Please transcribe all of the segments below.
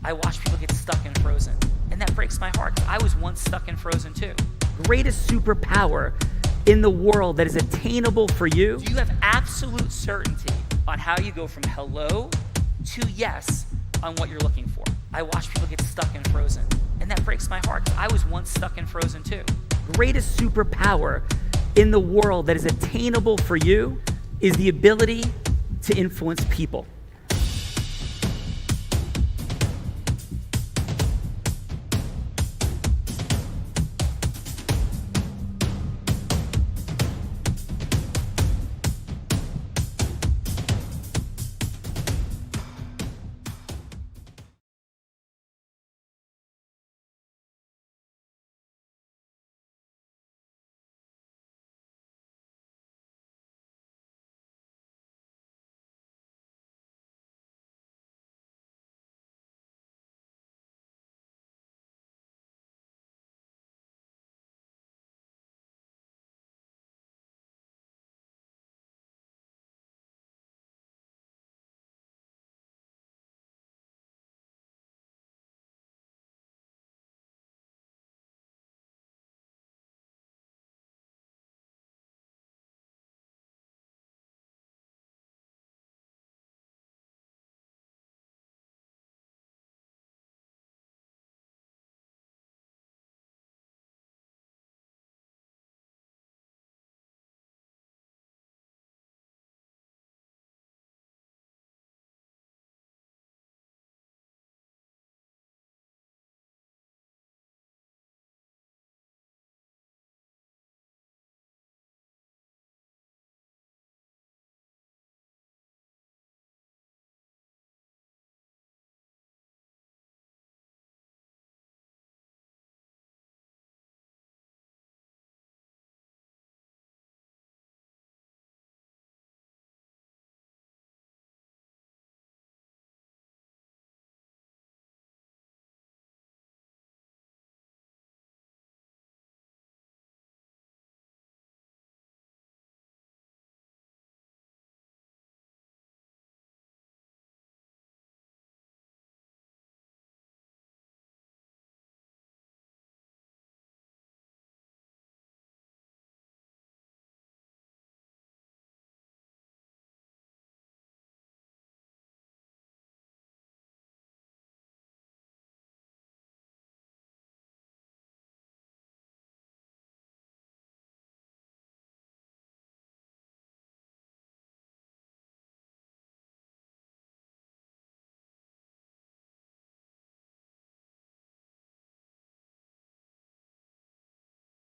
I watch people get stuck in Frozen, and that breaks my heart. I was once stuck in Frozen too. Greatest superpower in the world that is attainable for you. Do you have absolute certainty on how you go from hello to yes on what you're looking for? I watch people get stuck in Frozen, and that breaks my heart. I was once stuck in Frozen too. Greatest superpower in the world that is attainable for you is the ability to influence people.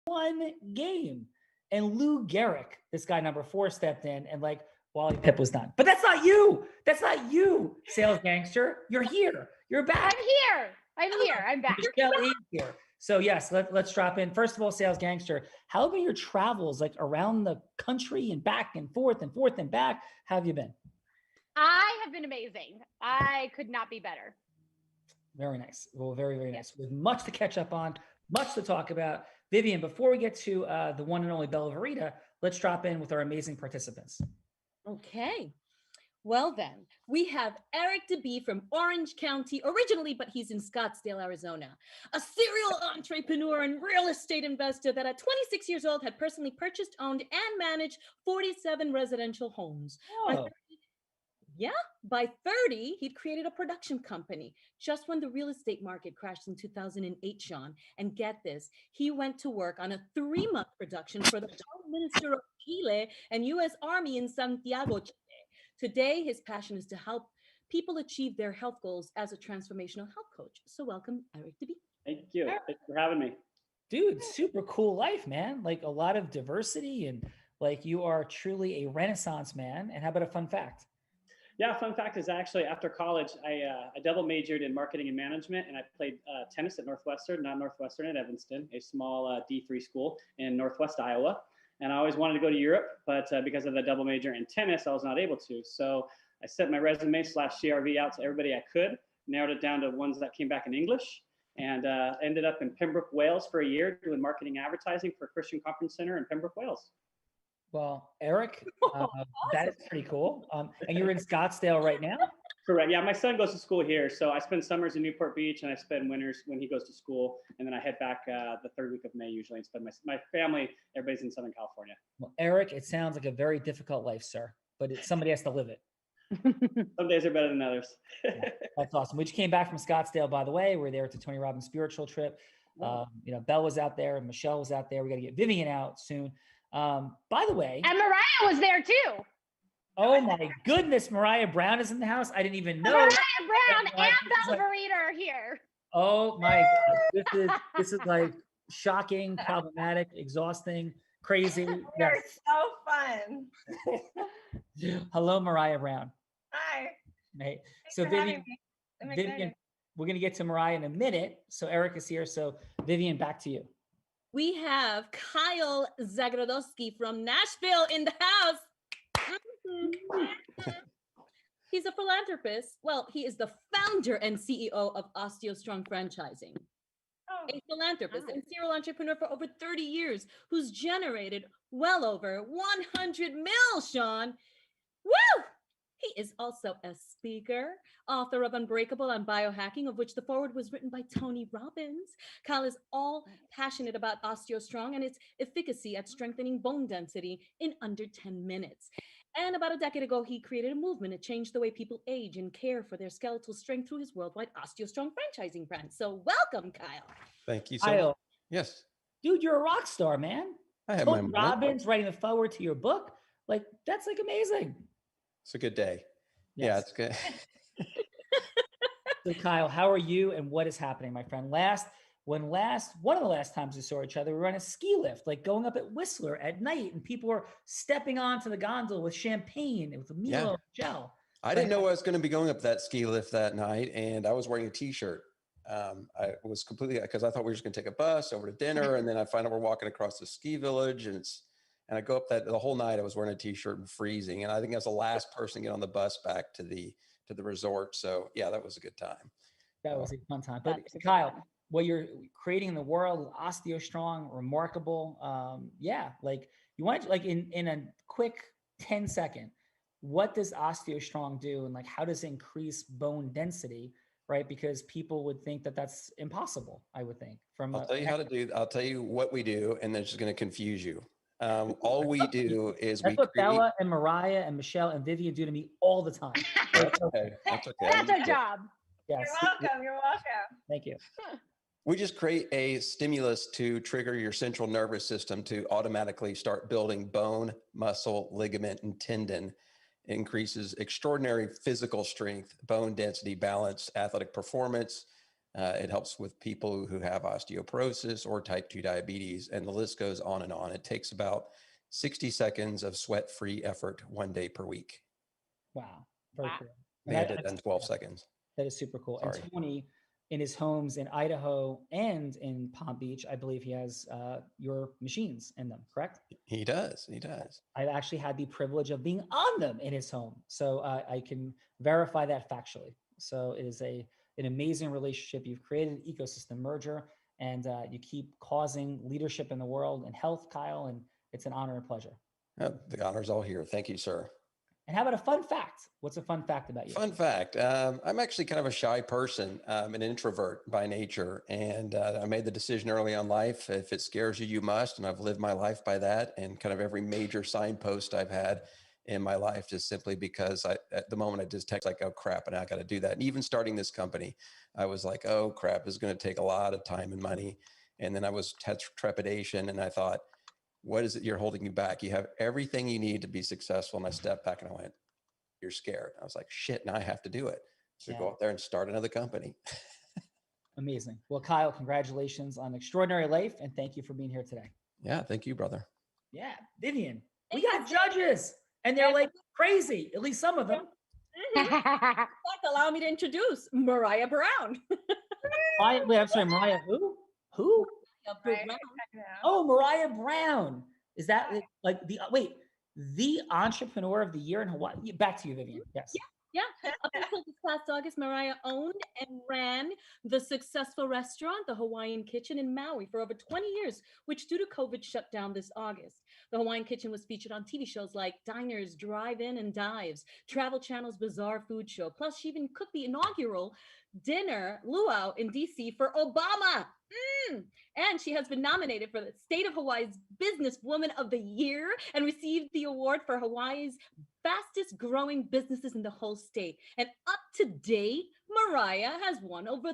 One game. And Lou Gehrig, this guy number 4, stepped in and like Wally Pipp was done. But that's not you. That's not you, sales gangster. You're here. You're back. I'm here. I'm back. Michelle is here. So yes, let's drop in. First of all, sales gangster, how have been your travels like around the country and back and forth and forth and back? How have you been? I have been amazing. I could not be better. Very nice. Well, very, very nice. We have much to catch up on, much to talk about. Vivian, before we get to the one and only Bella Verita, let's drop in with our amazing participants. Okay. Well, then, we have Eric DeBee from Orange County, originally, but he's in Scottsdale, Arizona. A serial entrepreneur and real estate investor that at 26 years old had personally purchased, owned, and managed 47 residential homes. Oh. By 30, he'd created a production company just when the real estate market crashed in 2008, Sean. And get this, he went to work on a 3-month production for the Prime Minister of Chile and U.S. Army in Santiago, Chile. Today, his passion is to help people achieve their health goals as a transformational health coach. So welcome, Eric DeBee. Thank you. Thanks for having me. Dude, super cool life, man. Like a lot of diversity and like you are truly a renaissance man. And how about a fun fact? Yeah, fun fact is actually after college, I double majored in marketing and management, and I played tennis at Northwestern, not Northwestern at Evanston, a small D3 school in Northwest Iowa. And I always wanted to go to Europe, but because of the double major in tennis, I was not able to. So I sent my resume / CRV out to everybody I could, narrowed it down to ones that came back in English, and ended up in Pembroke, Wales for a year doing marketing advertising for Christian Conference Center in Pembroke, Wales. Well, Eric, that is pretty cool. And you're in Scottsdale right now? Correct. Yeah, my son goes to school here, so I spend summers in Newport Beach, and I spend winters when he goes to school, and then I head back the third week of May usually and spend my family. Everybody's in Southern California. Well, Eric, it sounds like a very difficult life, sir, but somebody has to live it. Some days are better than others. That's awesome. We just came back from Scottsdale, by the way. We're there at the Tony Robbins spiritual trip. Belle was out there, and Michelle was out there. We got to get Vivian out soon. By the way, And Mariah was there too. oh my goodness, Mariah Brown is in the house. I didn't even know. Mariah Brown Mariah- and Bella Verita are here. Oh my God, this is like shocking, problematic, exhausting, crazy. You're Yes. so fun. Hello, Mariah Brown. Hi. Hey, Thanks so for having Vivian, me. I'm Vivian, excited. we're gonna get to Mariah in a minute. So Eric is here. So Vivian, back to you. We have Kyle Zagrodowski from Nashville in the house. He's a philanthropist. Well, he is the founder and CEO of OsteoStrong Franchising. Oh, A philanthropist nice. and serial entrepreneur for over 30 years who's generated well over 100 mil, Sean. Woo! He is also a speaker, author of Unbreakable and Biohacking, of which the foreword was written by Tony Robbins. Kyle is all passionate about OsteoStrong and its efficacy at strengthening bone density in under 10 minutes. And about a decade ago, he created a movement to change the way people age and care for their skeletal strength through his worldwide OsteoStrong franchising brand. So welcome, Kyle. Thank you so much. Kyle, Yes, dude, you're a rock star, man. I have my Tony moment. Robbins writing the foreword to your book. Like, that's like amazing. It's a good day. Yeah, Yes. it's good. So Kyle, how are you and what is happening, my friend? One of the last times we saw each other, we were on a ski lift, like going up at Whistler at night, and people were stepping onto the gondola with champagne and with a Milo gel. I didn't know I was going to be going up that ski lift that night, and I was wearing a T-shirt. I was completely, because I thought we were just going to take a bus over to dinner, and then I find out we're walking across the ski village, and I go up the whole night. I was wearing a T-shirt and freezing, and I think I was the last person to get on the bus back to the resort. So yeah, that was a good time. That was a fun time. But That's Kyle, what you're creating in the world, OsteoStrong, remarkable. Like you want to, like in a quick 10-second, what does OsteoStrong do, and like how does it increase bone density? Right, because people would think that that's impossible. I would think. I'll tell you how to do. I'll tell you what we do, and then it's just going to confuse you. All we do is That's we what create. Bella and Mariah and Michelle and Vivian do to me all the time. That's okay. That's okay. That's our job. Yes. You're welcome. You're welcome. Thank you. We just create a stimulus to trigger your central nervous system to automatically start building bone, muscle, ligament, and tendon. It increases extraordinary physical strength, bone density, balance, athletic performance. It helps with people who have osteoporosis or type 2 diabetes, and the list goes on and on. It takes about 60 seconds of sweat-free effort 1 day per week. Wow. Very Wow. cool. I think I did that in 12 seconds. That is super cool. Sorry. And Tony, in his homes in Idaho and in Palm Beach, I believe he has your machines in them, correct? He does. He does. I've actually had the privilege of being on them in his home. So I can verify that factually. So it is an amazing relationship. You've created an ecosystem merger, and you keep causing leadership in the world and health, Kyle, and it's an honor and pleasure. The honor's all here. Thank you, sir. And how about a fun fact? What's a fun fact about you? Fun fact. I'm actually kind of a shy person. I'm an introvert by nature. And I made the decision early on life, if it scares you, you must. And I've lived my life by that. And kind of every major signpost I've had in my life, just simply because at the moment I just text like, oh crap, and I got to do that. And even starting this company, I was like, oh crap, it's going to take a lot of time and money. And then I had trepidation, and I thought, what is it you're holding you back? You have everything you need to be successful. And I stepped back and I went, you're scared. I was like, shit, now I have to do it. So go out there and start another company. Amazing. Well, Kyle, congratulations on an extraordinary life, and thank you for being here today. Yeah. Thank you, brother. Yeah, Vivian, we got judges, and they're like crazy, at least some of them. In fact, allow me to introduce Mariah Brown. I'm sorry, Mariah, who? Who? Right. Brown. Oh, Mariah Brown. Is that like the entrepreneur of the year in Hawaii? Back to you, Vivian. Yes. Yeah. Up until this past August, Mariah owned and ran the successful restaurant, the Hawaiian Kitchen in Maui, for over 20 years, which due to COVID shut down this August. The Hawaiian Kitchen was featured on TV shows like Diners, Drive-In, and Dives, Travel Channel's Bizarre Food Show. Plus, she even cooked the inaugural dinner luau in DC for Obama. And she has been nominated for the State of Hawaii's Businesswoman of the Year and received the award for Hawaii's fastest growing businesses in the whole state. And up to date, Mariah has won over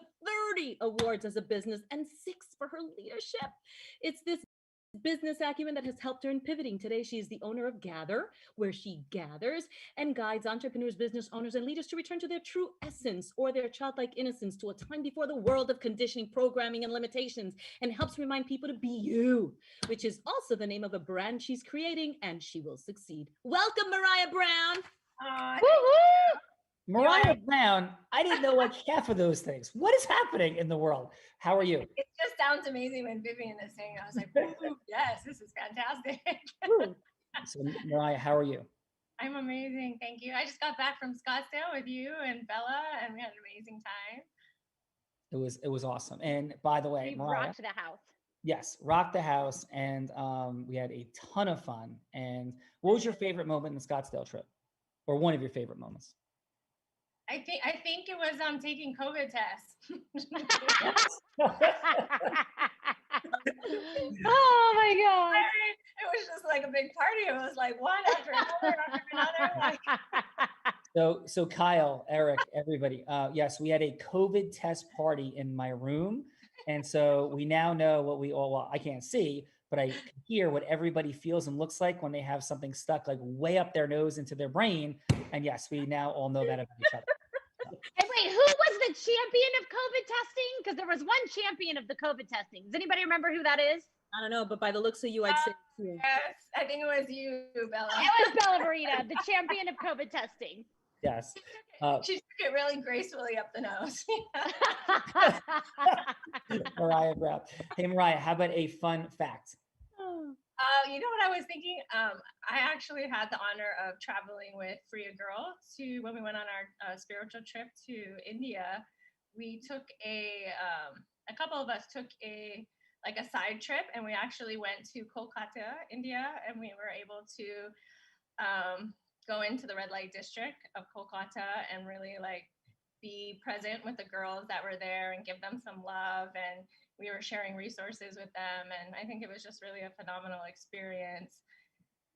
30 awards as a business and 6 for her leadership. It's this business acumen that has helped her in pivoting. Today, she is the owner of Gather, where she gathers and guides entrepreneurs, business owners, and leaders to return to their true essence or their childlike innocence, to a time before the world of conditioning, programming, and limitations, and helps remind people to be you, which is also the name of a brand she's creating, and she will succeed. Welcome, Mariah Brown. Aw, Woo-hoo! Mariah Brown, I didn't know like half of those things. What is happening in the world? How are you? it just sounds amazing when Vivian is saying it. I was like, "Ooh, yes, this is fantastic." So Mariah, how are you? I'm amazing. Thank you. I just got back from Scottsdale with you and Bella, and we had an amazing time. It was awesome. And by the way, We Mariah, rocked the house. yes, rocked the house, and we had a ton of fun. And what was your favorite moment in the Scottsdale trip, or one of your favorite moments? I think it was taking COVID tests. Oh my god. It was just like a big party. It was like one after another after another. Like, So Kyle, Eric, everybody, yes, we had a COVID test party in my room. And so we now know what we all, well, I can't see, but I can hear what everybody feels and looks like when they have something stuck like way up their nose into their brain. And yes, we now all know that about each other. And wait, who was the champion of COVID testing? Because there was one champion of the COVID testing. Does anybody remember who that is? I don't know, but by the looks of you, I'd say it's you. yes, I think it was you, Bella. It was Bella Marita, the champion of COVID testing. Yes. She took it really gracefully up the nose. Mariah Brown. Hey, Mariah, how about a fun fact? You know what I was thinking? I actually had the honor of traveling with Freya Girl to when we went on our spiritual trip to India. We took a couple of us took a side trip, and we actually went to Kolkata, India, and we were able to go into the red light district of Kolkata and really like be present with the girls that were there and give them some love, and we were sharing resources with them, and I think it was just really a phenomenal experience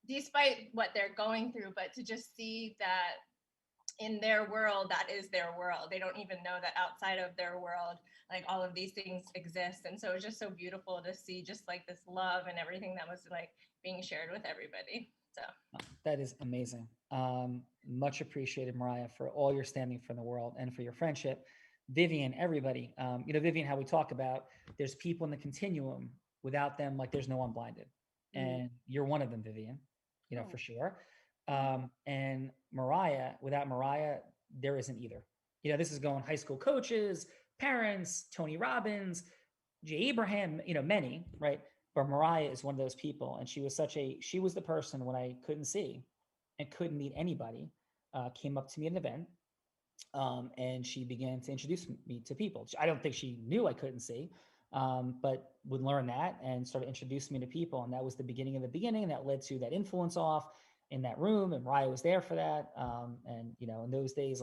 despite what they're going through. But to just see that in their world, that is their world. They don't even know that outside of their world, like all of these things exist. And so it was just so beautiful to see just like this love and everything that was like being shared with everybody. So That is amazing. Much appreciated, Mariah, for all your standing for the world and for your friendship. Vivian, everybody, Vivian, how we talk about there's people in the continuum. Without them, like there's no Unblinded. And you're one of them, Vivian, for sure. And Mariah, without Mariah, there isn't either. This is going high school coaches, parents, Tony Robbins, Jay Abraham, many, right? But Mariah is one of those people. And she was the person when I couldn't see and couldn't meet anybody, came up to me at an event. And she began to introduce me to people. I don't think she knew I couldn't see, but would learn that and started introducing me to people. And that was the beginning of the beginning. And that led to that influence off in that room. And Mariah was there for that. And, in those days,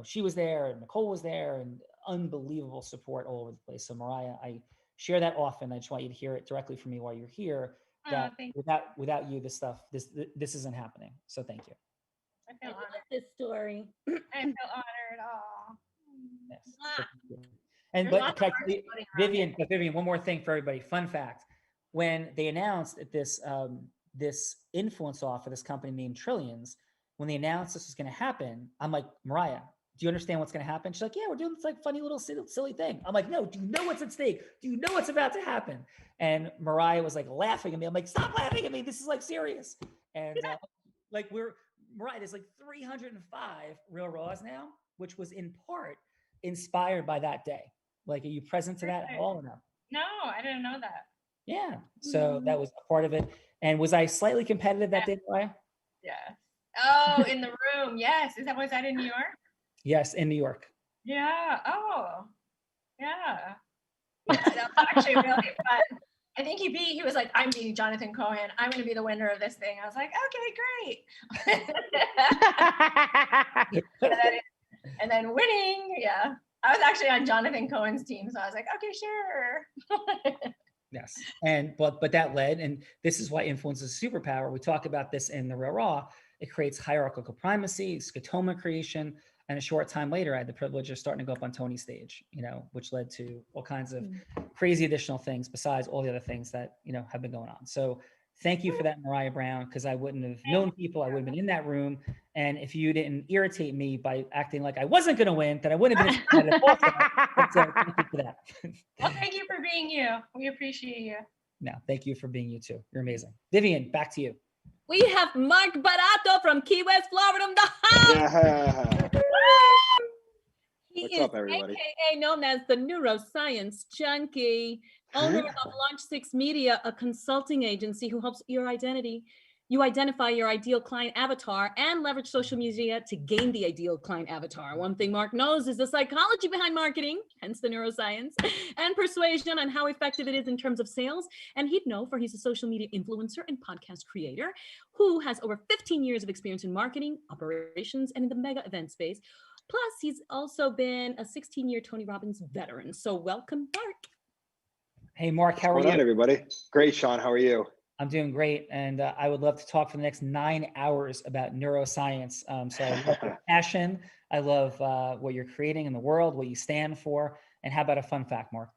she was there and Nicole was there, and unbelievable support all over the place. So Mariah, I share that often. I just want you to hear it directly from me while you're here, that without you, this isn't happening. So thank you. I feel love honored. this story. I feel honored. Aw. Yes. And There's but lots of can I hearts tell you, floating around Vivian, one more thing for everybody. Fun fact: when they announced that this influence off for this company named Trillions, when they announced this was going to happen, I'm like, Mariah, do you understand what's going to happen? She's like, yeah, we're doing this like funny little silly thing. I'm like, no, do you know what's at stake? Do you know what's about to happen? And Mariah was like laughing at me. I'm like, stop laughing at me. This is like serious. And Mariah, there's like 305 Real Raws now, which was in part inspired by that day. Like, are you present to that at all or no? No, I didn't know that. Yeah. So that was a part of it. And was I slightly competitive that day, Mariah? Yeah. Oh, in the room. Yes. Was that in New York? Yes, in New York. Yeah. Oh, yeah. That was actually really fun. I think he was like, I'm being Jonathan Cohen. I'm going to be the winner of this thing. I was like, okay, great. and then winning. Yeah. I was actually on Jonathan Cohen's team. So I was like, okay, sure. Yes. And but that led, and this is why influence is a superpower. We talk about this in the Real Raw. It creates hierarchical primacy, scotoma creation. And a short time later, I had the privilege of starting to go up on Tony's stage, which led to all kinds of crazy additional things besides all the other things that, have been going on. So thank you for that, Mariah Brown, because I wouldn't have known people. I would have been in that room. And if you didn't irritate me by acting like I wasn't going to win, then I wouldn't have been as competitive also. So thank you for that. Well, thank you for being you. We appreciate you. No, thank you for being you too. You're amazing. Vivian, back to you. We have Mark Barato from Key West, Florida in the house. Yeah. He What's is up, everybody? AKA known as the neuroscience junkie, owner of Launch 6 Media, a consulting agency who helps you identify your ideal client avatar and leverage social media to gain the ideal client avatar. One thing Mark knows is the psychology behind marketing, hence the neuroscience, and persuasion and how effective it is in terms of sales. And he'd know, for he's a social media influencer and podcast creator who has over 15 years of experience in marketing, operations, and in the mega event space. Plus, he's also been a 16-year Tony Robbins veteran. So welcome, Mark. Hey, Mark, how are What's you? going on, everybody? Great, Sean. How are you? I'm doing great. And I would love to talk for the next 9 hours about neuroscience. So I love your passion. I love what you're creating in the world, what you stand for. And how about a fun fact, Mark?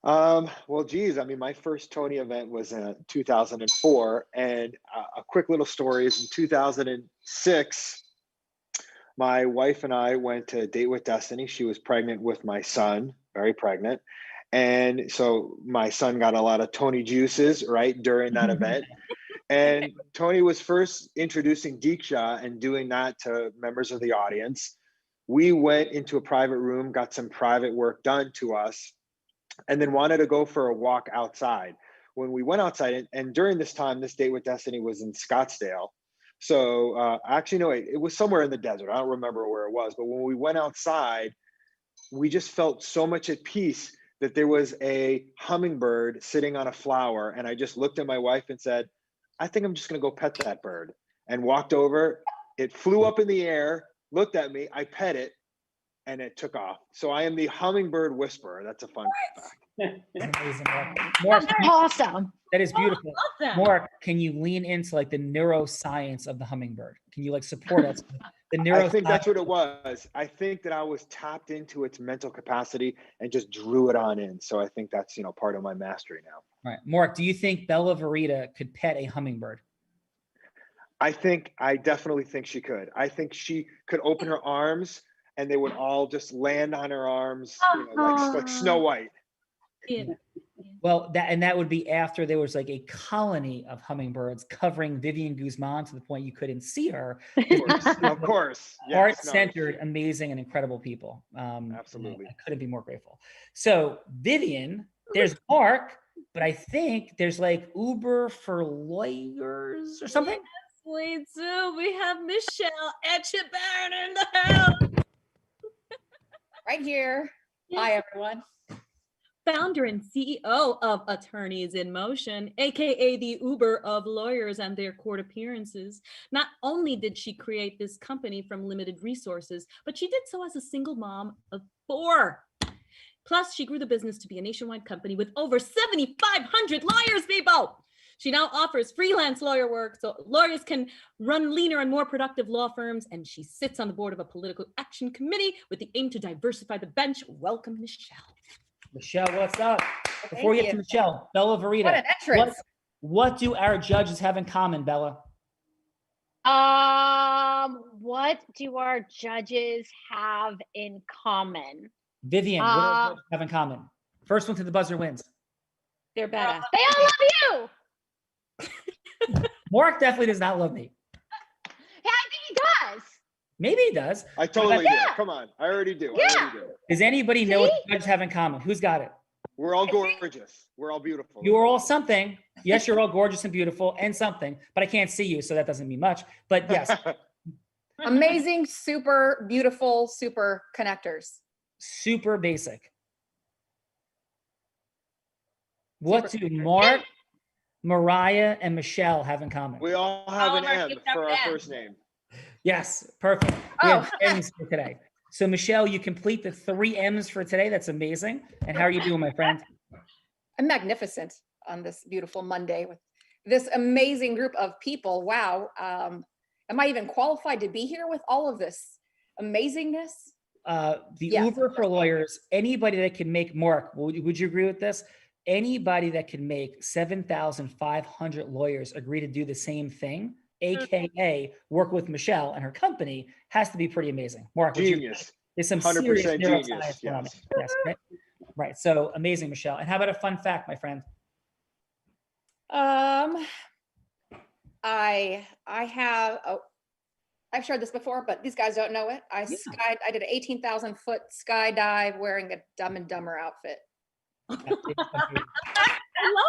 Well, geez, my first Tony event was in 2004. And a quick little story is in 2006, my wife and I went to Date with Destiny. She was pregnant with my son, very pregnant. And so my son got a lot of Tony juices, right, during that event. And Tony was first introducing Diksha and doing that to members of the audience. We went into a private room, got some private work done to us, and then wanted to go for a walk outside. When we went outside, and during this time, this Date with Destiny was in Scottsdale. So actually, no, it was somewhere in the desert. I don't remember where it was, but when we went outside, we just felt so much at peace that there was a hummingbird sitting on a flower. And I just looked at my wife and said, I think I'm just going to go pet that bird, and walked over. It flew up in the air, looked at me, I pet it, and it took off. So I am the hummingbird whisperer. That's a fun fact. That's amazing, Mark. Mark, Awesome. that is beautiful. Love that. Mark, can you lean into like the neuroscience of the hummingbird? Can you like support us? The I neuroscience. think that's what it was. I think that I was tapped into its mental capacity and just drew it on in. So I think that's, part of my mastery now. All right. Mark, do you think Bella Verita could pet a hummingbird? I definitely think she could. I think she could open her arms and they would all just land on her arms, like Snow White. Yeah. Well, that would be after there was like a colony of hummingbirds covering Vivian Guzman to the point you couldn't see her. Of course. Yes, Heart-centered, amazing, and incredible people. Absolutely. I couldn't be more grateful. So Vivian, there's Mark, but I think there's like Uber for lawyers or something. Yes, we do. We have Michelle Etchebarren in the house. Right here. Yes. Hi, everyone. Founder and CEO of Attorneys in Motion, aka the Uber of lawyers and their court appearances. Not only did she create this company from limited resources, but she did so as a single mom of 4. Plus, she grew the business to be a nationwide company with over 7,500 lawyers, people. She now offers freelance lawyer work so lawyers can run leaner and more productive law firms, and she sits on the board of a political action committee with the aim to diversify the bench. Welcome, Michelle. Michelle, what's up? Before we get to Michelle, Bella Verita. What an entrance. What do our judges have in common, Bella? What do our judges have in common? Vivian, what do our judges have in common? First one to the buzzer wins. They're badass. They all love you. Mark definitely does not love me. Yeah, I think he does. Maybe he does. I totally do. Yeah. Come on. I already do. Yeah. I already do. Does anybody know what See? the judges have in common? Who's got it? We're all gorgeous. We're all beautiful. You are all something. Yes, you're all gorgeous and beautiful and something, but I can't see you, so that doesn't mean much. But yes, Amazing, super beautiful, super connectors. super basic. What Super do Mark, Mariah, and Michelle have in common? We all have All an of our M kids have for our M. first name. Yes, perfect. We Oh. have M's for today. So Michelle, you complete the 3 M's for today. That's amazing. And how are you doing, my friend? I'm magnificent on this beautiful Monday with this amazing group of people. Wow. Am I even qualified to be here with all of this amazingness? The Yes. Uber for lawyers, anybody that can make, Mark, would you agree with this? Anybody that can make 7,500 lawyers agree to do the same thing, AKA work with Michelle and her company, has to be pretty amazing. Mark, would you? Genius. There's some 100% serious genius, neuroscience going on. yes. Yes, right? Right. So amazing, Michelle. And how about a fun fact, my friend? I have, I've shared this before, but these guys don't know it. I did an 18,000 foot skydive wearing a Dumb and Dumber outfit.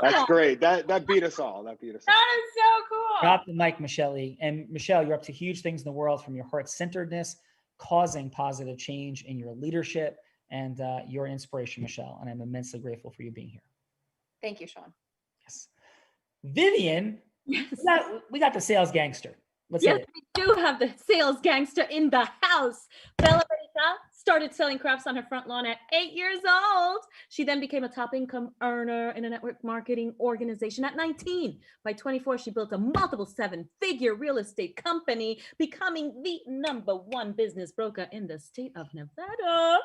That's great. That beat us all. That beat us all. That is so cool. Drop the mic, Michelle. And Michelle, you're up to huge things in the world, from your heart-centeredness, causing positive change in your leadership, and you're an inspiration, Michelle. And I'm immensely grateful for you being here. Thank you, Sean. Yes. Vivian, Yes. we got the sales gangster. Let's Yes, hit it. we do have the sales gangster in the house. Bella Benita started selling crafts on her front lawn at 8 years old. She then became a top income earner in a network marketing organization at 19. By 24, she built a multiple 7-figure real estate company, becoming the #1 business broker in the state of Nevada.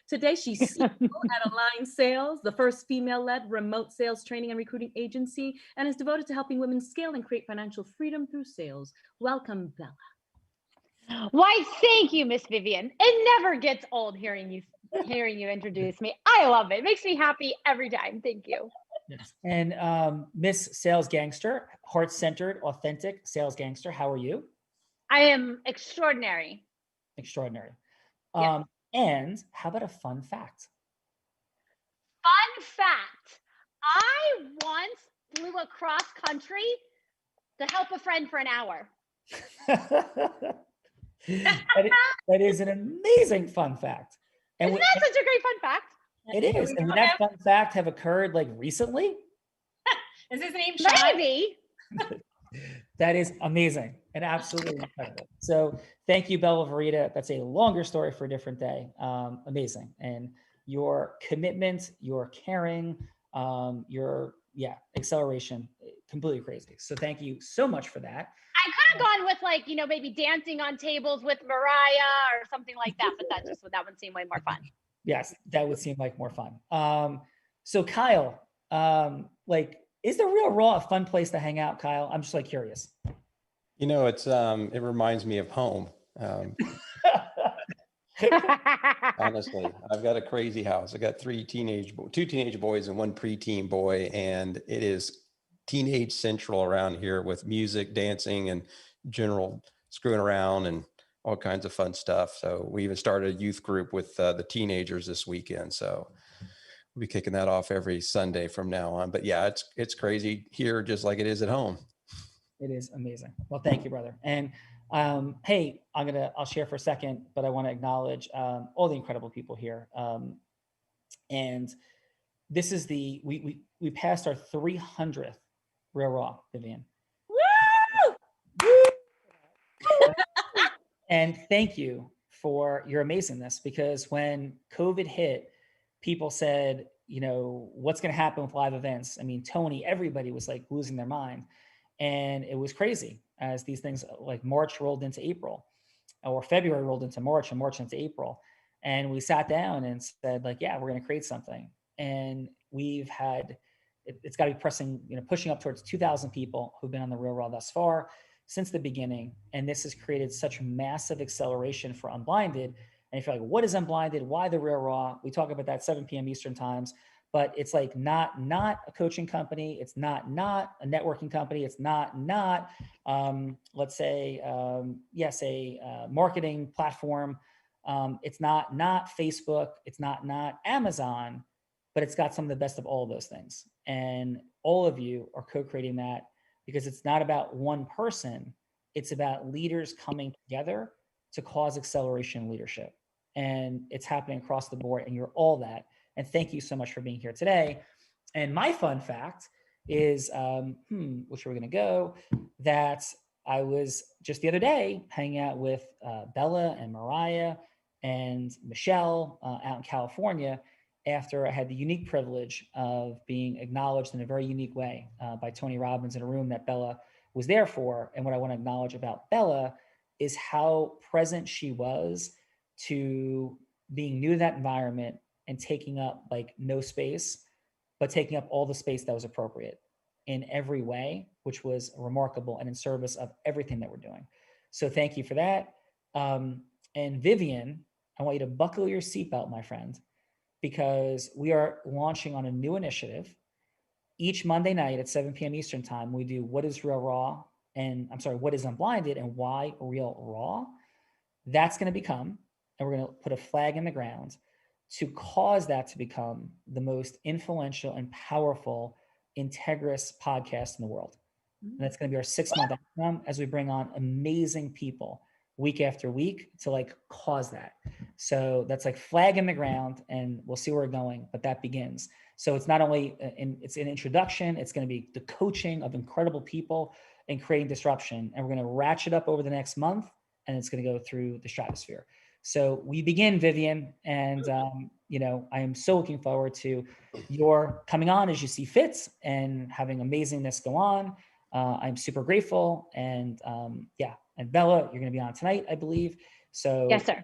Today, she's CEO at Align Sales, the first female-led remote sales training and recruiting agency, and is devoted to helping women scale and create financial freedom through sales. Welcome, Bella. Why, thank you, Miss Vivian. It never gets old hearing you introduce me. I love it. It makes me happy every time. Thank you. Yes. And Miss Sales Gangster, heart-centered, authentic sales gangster. How are you? I am extraordinary. Extraordinary. Yes. And how about a fun fact? Fun fact, I once flew across country to help a friend for an hour. that is an amazing fun fact. And Isn't that such a great fun fact? it is. And would that fun fact have occurred like recently? Is his name Sean? Maybe. That is amazing and absolutely incredible. So thank you, Bella Verita. That's a longer story for a different day. Amazing. And your commitment, your caring, your acceleration, completely crazy. So thank you so much for that. I could have gone with maybe dancing on tables with Mariah or something like that, but that one seemed way more fun. Yes, that would seem like more fun. So Kyle, is the Real Raw a fun place to hang out, Kyle? I'm just curious. It's it reminds me of home. Honestly, I've got a crazy house. I got two teenage boys and 1 preteen boy, and it is teenage central around here with music, dancing, and general screwing around and all kinds of fun stuff. So we even started a youth group with the teenagers this weekend. So we'll be kicking that off every Sunday from now on. But yeah, it's crazy here, just like it is at home. It is amazing. Well, thank you, brother. And hey, I'll share for a second, but I want to acknowledge all the incredible people here. And this is we passed our 300th Real Raw, Vivian. Woo! And thank you for your amazingness, because when COVID hit, people said, what's going to happen with live events? I mean, Tony, everybody was losing their mind. And it was crazy as these things March rolled into April, or February rolled into March, and March into April. And we sat down and said we're going to create something. And we've had, it's got to be pushing up towards 2,000 people who've been on the Real Raw thus far since the beginning. And this has created such massive acceleration for Unblinded. And if you're what is Unblinded? Why the Real Raw? We talk about that 7 p.m. Eastern times, but it's not a coaching company. It's not a networking company. It's not let's say, a marketing platform. It's not Facebook. It's not Amazon. but it's got some of the best of all of those things. And all of you are co-creating that because it's not about one person. It's about leaders coming together to cause acceleration in leadership. And it's happening across the board, and you're all that. And thank you so much for being here today. And my fun fact is, which we're going to go, that I was just the other day hanging out with Bella and Mariah and Michelle out in California after I had the unique privilege of being acknowledged in a very unique way by Tony Robbins in a room that Bella was there for. And what I want to acknowledge about Bella is how present she was to being new to that environment and taking up like no space, but taking up all the space that was appropriate in every way, which was remarkable and in service of everything that we're doing. So thank you for that. And Vivian, I want you to buckle your seatbelt, my friend, because we are launching on a new initiative. Each Monday night at 7 p.m. Eastern time, we do What is Real Raw? What is Unblinded and why Real Raw? That's going to become, and we're going to put a flag in the ground to cause that to become the most influential and powerful integrous podcast in the world. And that's going to be our 6-month outcome as we bring on amazing people week after week to like cause that. So that's like flag in the ground, and we'll see where we're going, but that begins. So it's not only it's an introduction, it's going to be the coaching of incredible people and creating disruption. And we're going to ratchet up over the next month, and it's going to go through the stratosphere. So we begin, Vivian, and I am so looking forward to your coming on as you see fits and having amazingness go on. I'm super grateful, and and Bella, you're going to be on tonight, I believe. So Yes, sir.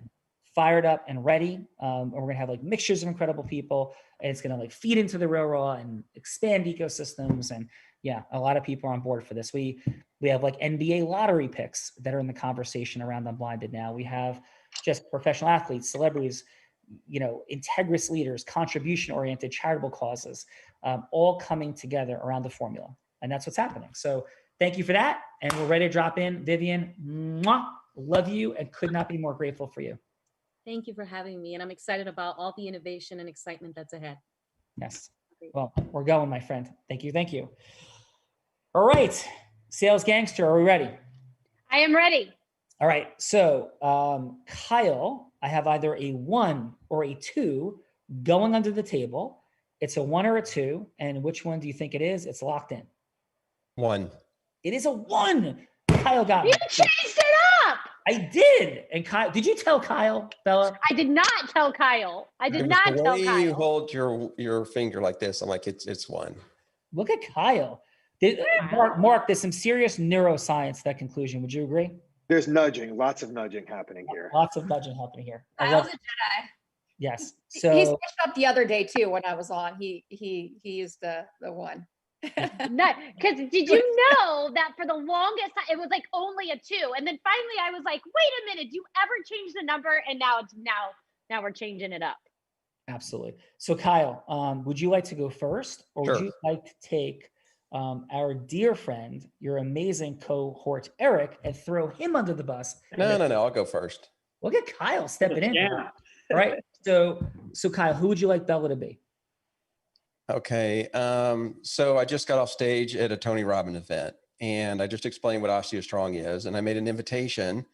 Fired up and ready. And we're going to have like mixtures of incredible people, and it's going to like feed into the Real Raw and expand ecosystems. And yeah, a lot of people are on board for this. We have like NBA lottery picks that are in the conversation around Unblinded now. We have just professional athletes, celebrities, integrous leaders, contribution-oriented charitable causes, all coming together around the formula. And that's what's happening. So thank you for that. And we're ready to drop in. Vivian, mwah, love you and could not be more grateful for you. Thank you for having me. And I'm excited about all the innovation and excitement that's ahead. Yes. Well, we're going, my friend. Thank you. Thank you. All right. Sales Gangster, are we ready? I am ready. All right. So Kyle, I have either a 1 or a 2 going under the table. It's a 1 or a 2. And which one do you think it is? It's locked in. 1. It is a 1. Kyle got me. You changed it up. I did. And Kyle, did you tell Kyle, Bella? I did not tell Kyle. The way you hold your finger like this, I'm like, it's 1. Look at Kyle. Mark, there's some serious neuroscience to that conclusion. Would you agree? There's nudging, lots of nudging happening here. Lots of nudging happening here. Kyle's a Jedi. Yes. He So switched up the other day too when I was on. He used the 1. Because did you know that for the longest time it was like only a 2, and then finally I was like, wait a minute, do you ever change the number? And now we're changing it up. absolutely. So Kyle, would you like to go first, or would Sure. you like to take our dear friend, your amazing cohort Eric, and throw him under the bus? No, I'll go first. Look at Kyle stepping in. Yeah. All right. So Kyle, who would you like Bella to be? Okay. So I just got off stage at a Tony Robbins event, and I just explained what OsteoStrong is. And I made an invitation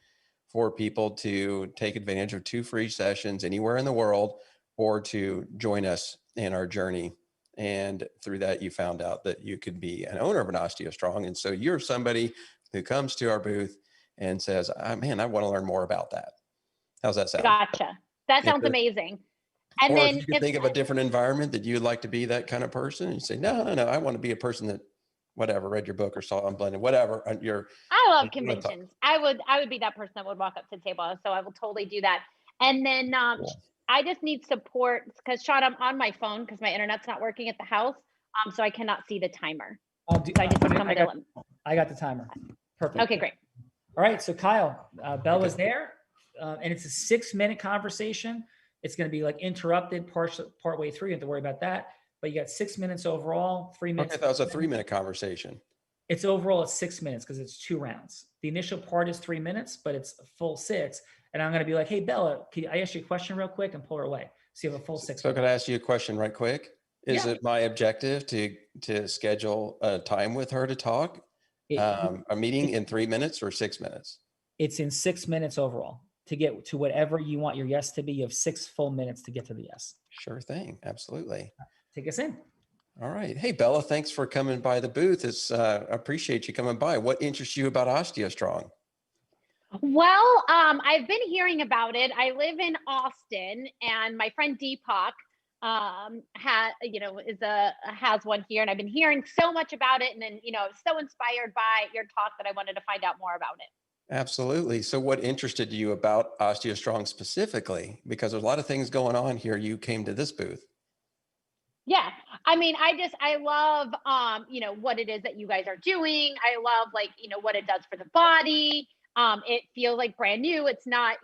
for people to take advantage of 2 free sessions anywhere in the world, or to join us in our journey. And through that, you found out that you could be an owner of an OsteoStrong. And so you're somebody who comes to our booth and says, man, I want to learn more about that. How's that sound? Gotcha. That sounds amazing. And or then if you could think of a different environment that you'd like to be that kind of person, and you say, no, I want to be a person that, whatever, read your book or saw Unblinded, whatever. I love conventions. I would be that person that would walk up to the table. So I will totally do that. And then Cool. I just need support because Sean, I'm on my phone because my internet's not working at the house. So I cannot see the timer. I got the timer. Perfect. Okay, great. All right. So Kyle, Bella's there, and it's a 6-minute conversation. It's going to be like interrupted part way through. You have to worry about that. But you got 6 minutes overall, 3 minutes. Okay, that was a 3-minute conversation. It's overall at 6 minutes because it's 2 rounds. The initial part is 3 minutes, but it's a full 6. And I'm going to be like, hey, Bella, can I ask you a question real quick and pull her away? So you have a full 6 So minutes. could I ask you a question right quick? Is Yeah. it my objective to schedule a time with her to talk? It, A meeting it- in 3 minutes or 6 minutes? it's in 6 minutes overall. To get to whatever you want your yes to be, you have 6 full minutes to get to the yes. Sure thing. Absolutely. Take us in. All right. Hey, Bella, thanks for coming by the booth. I appreciate you coming by. What interests you about OsteoStrong? Well, I've been hearing about it. I live in Austin, and my friend Deepak has one here, and I've been hearing so much about it, and then so inspired by your talk that I wanted to find out more about it. Absolutely. So what interested you about OsteoStrong specifically? Because there's a lot of things going on here. You came to this booth. Yeah. I mean, I love what it is that you guys are doing. I love what it does for the body. It feels like brand new. It's not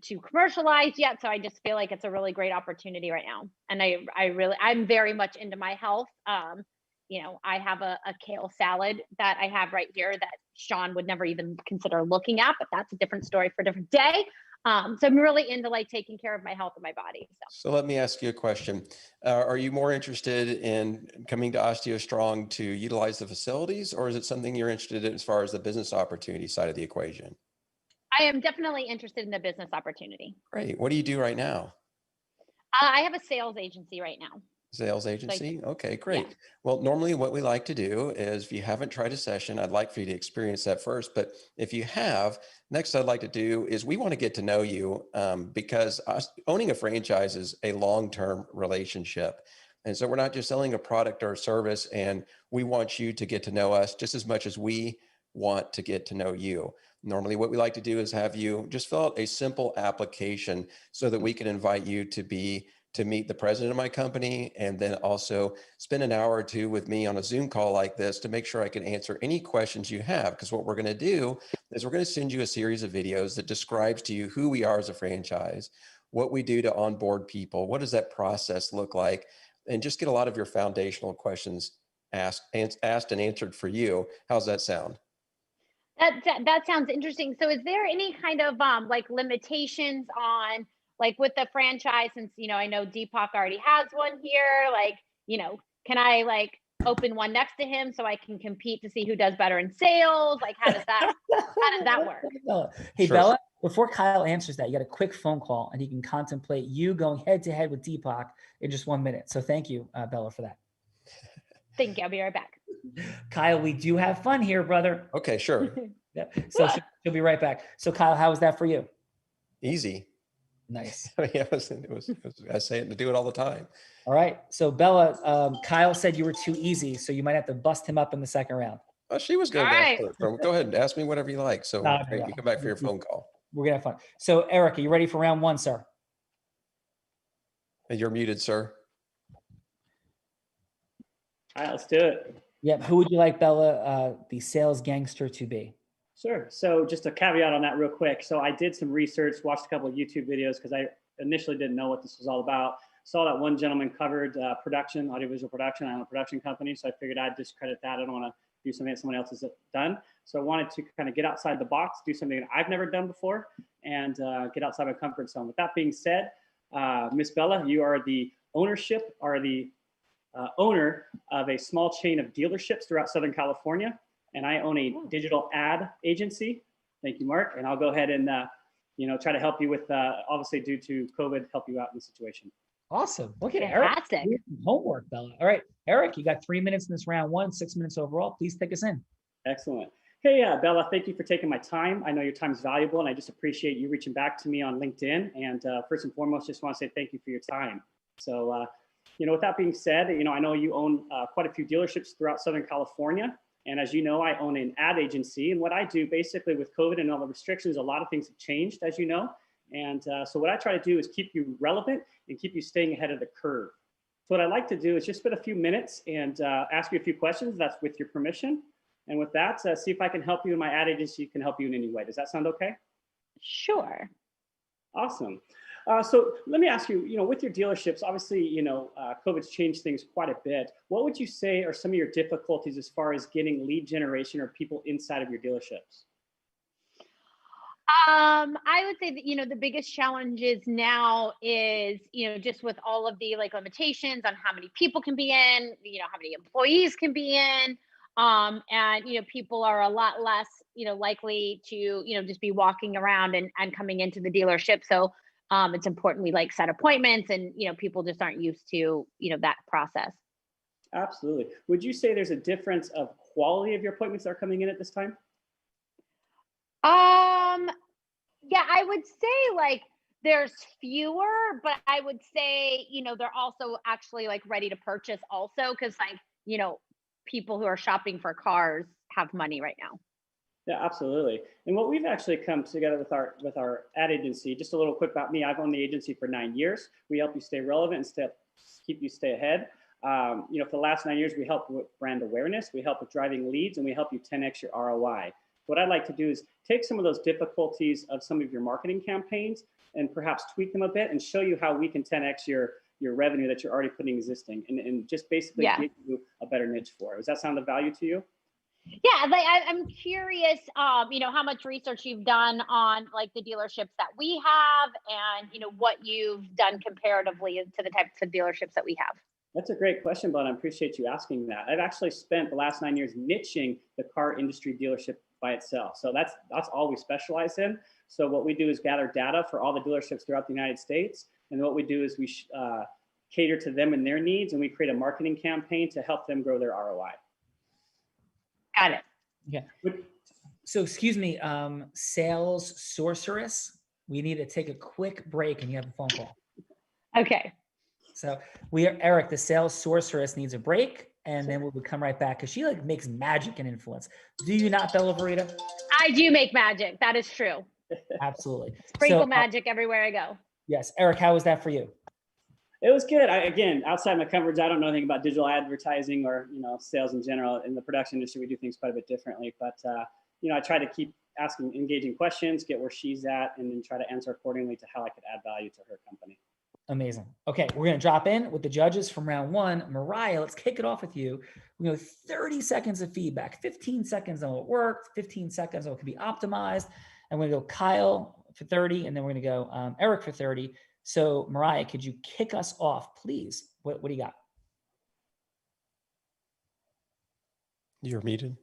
too commercialized yet. So I just feel like it's a really great opportunity right now. And I'm very much into my health. I have a kale salad that I have right here that Sean would never even consider looking at, but that's a different story for a different day. So I'm really into taking care of my health and my body. So let me ask you a question. Are you more interested in coming to OsteoStrong to utilize the facilities, or is it something you're interested in as far as the business opportunity side of the equation? I am definitely interested in the business opportunity. Great. What do you do right now? I have a sales agency right now. Sales agency? Okay, great. Yeah. Well, normally what we like to do is if you haven't tried a session, I'd like for you to experience that first. But if you have, next I'd like to do is we want to get to know you because owning a franchise is a long-term relationship. And so we're not just selling a product or a service, and we want you to get to know us just as much as we want to get to know you. Normally what we like to do is have you just fill out a simple application so that we can invite you to meet the president of my company, and then also spend an hour or two with me on a Zoom call like this to make sure I can answer any questions you have. Because what we're going to do is we're going to send you a series of videos that describes to you who we are as a franchise, what we do to onboard people, what does that process look like, and just get a lot of your foundational questions asked and answered for you. How's that sound? That sounds interesting. So is there any kind of limitations on with the franchise, since I know Deepak already has one here, can I open one next to him so I can compete to see who does better in sales? How does that work? Hey, Sure. Bella, before Kyle answers that, you got a quick phone call and he can contemplate you going head to head with Deepak in just 1 minute. So thank you, Bella, for that. Thank you. I'll be right back. Kyle, we do have fun here, brother. Okay, sure. Yeah. So she'll be right back. So Kyle, how was that for you? Easy. Nice. I mean, I say it to do it all the time. All right. So Bella, Kyle said you were too easy, so you might have to bust him up in the second round. Oh, she was going All to right. go ahead and ask me whatever you like. So No. you come back for your phone call. We're gonna have fun. So Eric, are you ready for round one, sir? You're muted, sir. All right, let's do it. Yep. Who would you like Bella, the sales gangster, to be? Sure. So just a caveat on that real quick. So I did some research, watched a couple of YouTube videos because I initially didn't know what this was all about. Saw that one gentleman covered production, audiovisual production. I own a production company, so I figured I'd discredit that. I don't want to do something that someone else has done. So I wanted to kind of get outside the box, do something that I've never done before, and get outside my comfort zone. With that being said, Miss Bella, you are the owner of a small chain of dealerships throughout Southern California. And I own a digital ad agency. Thank you, Mark. And I'll go ahead and try to help you with, obviously due to COVID, help you out in the situation. Awesome. Look at Fantastic. Eric. Homework, Bella. All right, Eric, you got 3 minutes in this round one, 6 minutes overall. Please take us in. Excellent. Hey, Bella, thank you for taking my time. I know your time is valuable, and I just appreciate you reaching back to me on LinkedIn. And first and foremost, just want to say thank you for your time. So, with that being said, I know you own quite a few dealerships throughout Southern California. And as you know, I own an ad agency. And what I do basically with COVID and all the restrictions, a lot of things have changed, as you know. And so what I try to do is keep you relevant and keep you staying ahead of the curve. So what I like to do is just spend a few minutes and ask you a few questions. That's with your permission. And with that, see if I can help you in my ad agency can help you in any way. Does that sound okay? Sure. Awesome. So let me ask you, with your dealerships, obviously, COVID's changed things quite a bit. What would you say are some of your difficulties as far as getting lead generation or people inside of your dealerships? I would say that, the biggest challenges now is, just with all of the like limitations on how many people can be in, how many employees can be in. And, people are a lot less, likely to, just be walking around and coming into the dealership. So, it's important we like set appointments and, people just aren't used to, that process. Absolutely. Would you say there's a difference of quality of your appointments that are coming in at this time? Yeah, I would say like there's fewer, but I would say, they're also actually like ready to purchase also because like, people who are shopping for cars have money right now. Yeah, absolutely. And what we've actually come together with our ad agency, just a little quick about me. I've owned the agency for 9 years. We help you stay relevant and keep you stay ahead. For the last 9 years, we help with brand awareness, we help with driving leads, and we help you 10x your ROI. What I'd like to do is take some of those difficulties of some of your marketing campaigns and perhaps tweak them a bit and show you how we can 10x your revenue that you're already putting existing and just basically give you a better niche for it. Does that sound of value to you? Yeah, like I'm curious, how much research you've done on like the dealerships that we have and, what you've done comparatively to the types of dealerships that we have. That's a great question, Bud. I appreciate you asking that. I've actually spent the last 9 years niching the car industry dealership by itself. So that's all we specialize in. So what we do is gather data for all the dealerships throughout the United States. And what we do is we cater to them and their needs, and we create a marketing campaign to help them grow their ROI. Got it. Yeah. So excuse me, sales sorceress, we need to take a quick break and you have a phone call. Okay. So Eric, the sales sorceress needs a break and then we'll come right back because she like makes magic and influence. Do you not, Bella Verita? I do make magic. That is true. Absolutely. Sprinkle magic everywhere I go. Yes. Eric, how was that for you? It was good. Again, outside my comfort zone, I don't know anything about digital advertising or sales in general. In the production industry, we do things quite a bit differently. But I try to keep asking engaging questions, get where she's at, and then try to answer accordingly to how I could add value to her company. Amazing. Okay, we're going to drop in with the judges from round one. Mariah, let's kick it off with you. We have 30 seconds of feedback, 15 seconds on what worked, 15 seconds on what could be optimized. And we're going to go Kyle for 30, and then we're going to go Eric for 30. So Mariah, could you kick us off, please? What do you got? You're muted.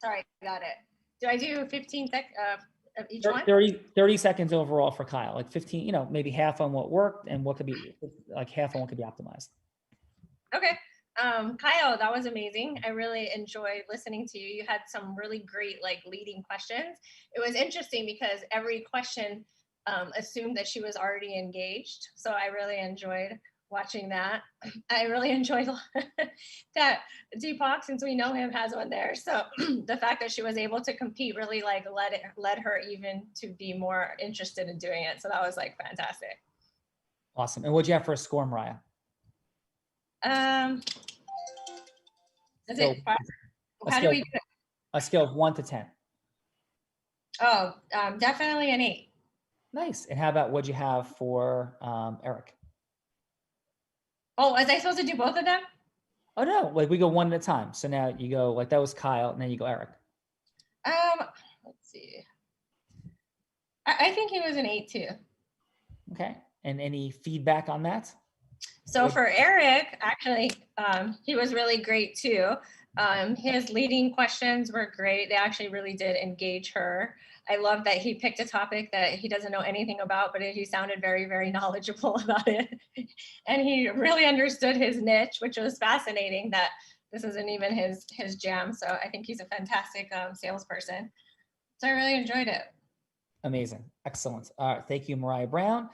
Sorry, got it. Do I do 15 seconds of each one? 30 seconds overall for Kyle, like 15, maybe half on what worked and what could be like half on what could be optimized. Okay. Kyle, that was amazing. I really enjoyed listening to you. You had some really great like leading questions. It was interesting because every question assumed that she was already engaged. So I really enjoyed watching that. I really enjoyed that Deepak, since we know him, has one there. So the fact that she was able to compete really like led her even to be more interested in doing it. So that was like fantastic. Awesome. And what'd you have for a score, Mariah? Is it 5? How do we do it? A scale of 1 to 10. Oh, definitely an 8. Nice. And how about what'd you have for Eric? Oh, was I supposed to do both of them? Oh no, like we go one at a time. So now you go like that was Kyle, and then you go Eric. Let's see. I think he was an 8 too. Okay. And any feedback on that? So for Eric, actually, he was really great too. His leading questions were great. They actually really did engage her. I love that he picked a topic that he doesn't know anything about, but he sounded very, very knowledgeable about it. And he really understood his niche, which was fascinating that this isn't even his jam. So I think he's a fantastic salesperson. So I really enjoyed it. Amazing. Excellent. All right. Thank you, Mariah Brown.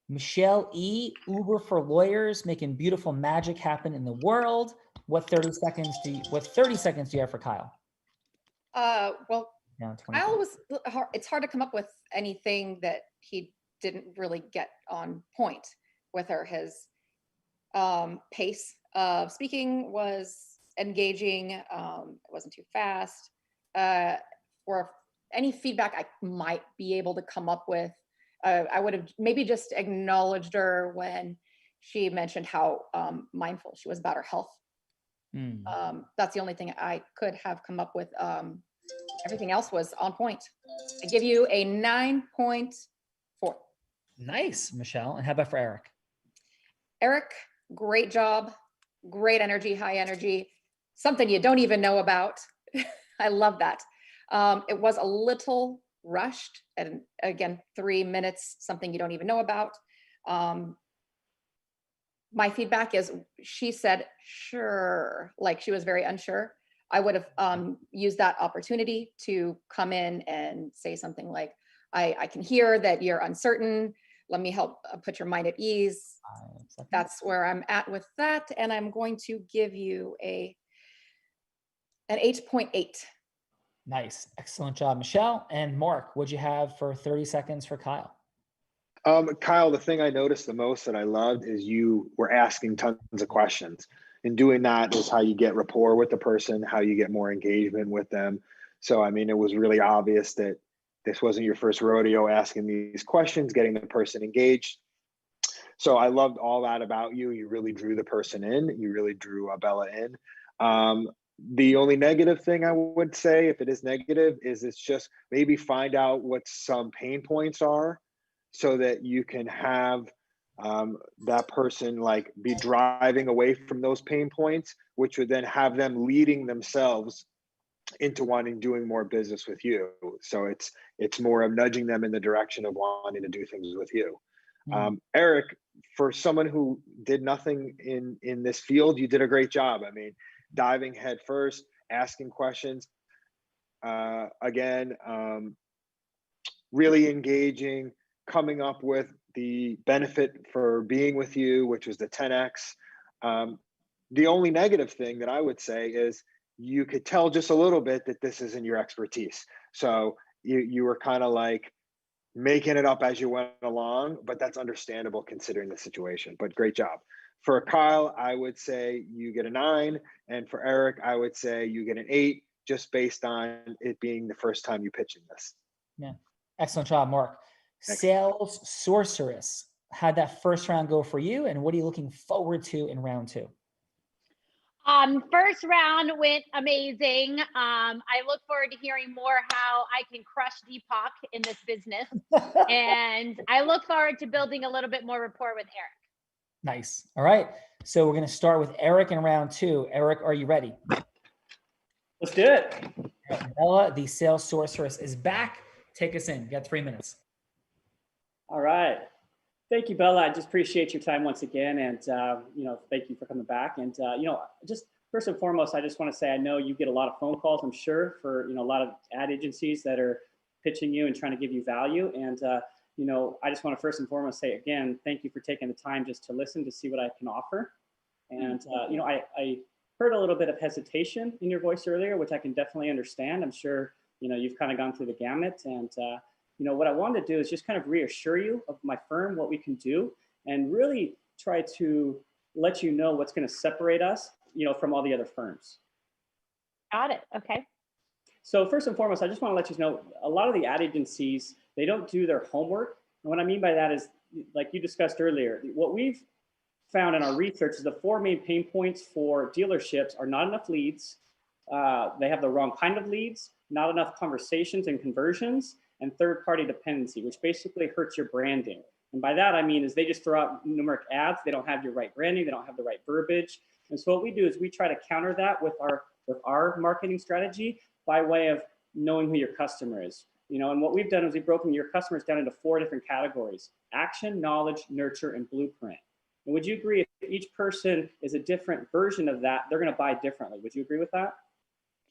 Michelle E., Uber for lawyers, making beautiful magic happen in the world. What 30 seconds do you have for Kyle? Well, Down Kyle was, it's hard to come up with anything that he didn't really get on point with her. His pace of speaking was engaging. It wasn't too fast. For any feedback I might be able to come up with, I would have maybe just acknowledged her when she mentioned how mindful she was about her health. That's the only thing I could have come up with Everything else was on point. I give you a 9.4. Nice, Michelle. And how about for Eric? Eric, great job, great energy, high energy, something you don't even know about. I love that. It was a little rushed, and again, 3 minutes, something you don't even know about. My feedback is she said, sure, like she was very unsure. I would have used that opportunity to come in and say something like, I can hear that you're uncertain. Let me help put your mind at ease. That's where I'm at with that. And I'm going to give you an 8.8. Nice. Excellent job, Michelle. And Mark, what'd you have for 30 seconds for Kyle? Kyle, the thing I noticed the most that I loved is you were asking tons of questions. And doing that is how you get rapport with the person, how you get more engagement with them. So, I mean, it was really obvious that this wasn't your first rodeo asking these questions, getting the person engaged. So I loved all that about you. You really drew the person in. You really drew Bella in. The only negative thing I would say, if it is negative, is it's just maybe find out what some pain points are so that you can have that person like be driving away from those pain points, which would then have them leading themselves into doing more business with you. So it's more of nudging them in the direction of wanting to do things with you. Eric, for someone who did nothing in this field, you did a great job. I mean, diving head first, asking questions, really engaging, coming up with the benefit for being with you, which was the 10x. The only negative thing that I would say is you could tell just a little bit that this isn't your expertise. So you were kind of like making it up as you went along, but that's understandable considering the situation. But great job. For Kyle, I would say you get a 9. And for Eric, I would say you get an 8, just based on it being the first time you pitching this. Yeah. Excellent job, Mark. Thanks. Sales Sorceress. How'd that first round go for you? And what are you looking forward to in round 2? First round went amazing. I look forward to hearing more how I can crush Deepak in this business. And I look forward to building a little bit more rapport with Eric. Nice. All right. So we're going to start with Eric in round 2. Eric, are you ready? Let's do it. Bella, the Sales Sorceress, is back. Take us in. You got 3 minutes. All right. Thank you, Bella. I just appreciate your time once again. And, thank you for coming back. And, just first and foremost, I just want to say, I know you get a lot of phone calls, I'm sure, for, a lot of ad agencies that are pitching you and trying to give you value. And, I just want to first and foremost say, again, thank you for taking the time just to listen to see what I can offer. And, I heard a little bit of hesitation in your voice earlier, which I can definitely understand. I'm sure, you've kind of gone through the gamut. And, what I wanted to do is just kind of reassure you of my firm, what we can do, and really try to let you know what's going to separate us, from all the other firms. Got it. Okay. So first and foremost, I just want to let you know, a lot of the ad agencies, they don't do their homework. And what I mean by that is, like you discussed earlier, what we've found in our research is the 4 main pain points for dealerships are not enough leads. They have the wrong kind of leads, not enough conversations and conversions, and third-party dependency, which basically hurts your branding. And by that, I mean is they just throw out numeric ads. They don't have your right branding. They don't have the right verbiage. And so what we do is we try to counter that with our marketing strategy by way of knowing who your customer is. And what we've done is we've broken your customers down into 4 different categories: action, knowledge, nurture, and blueprint. And would you agree if each person is a different version of that, they're going to buy differently? Would you agree with that?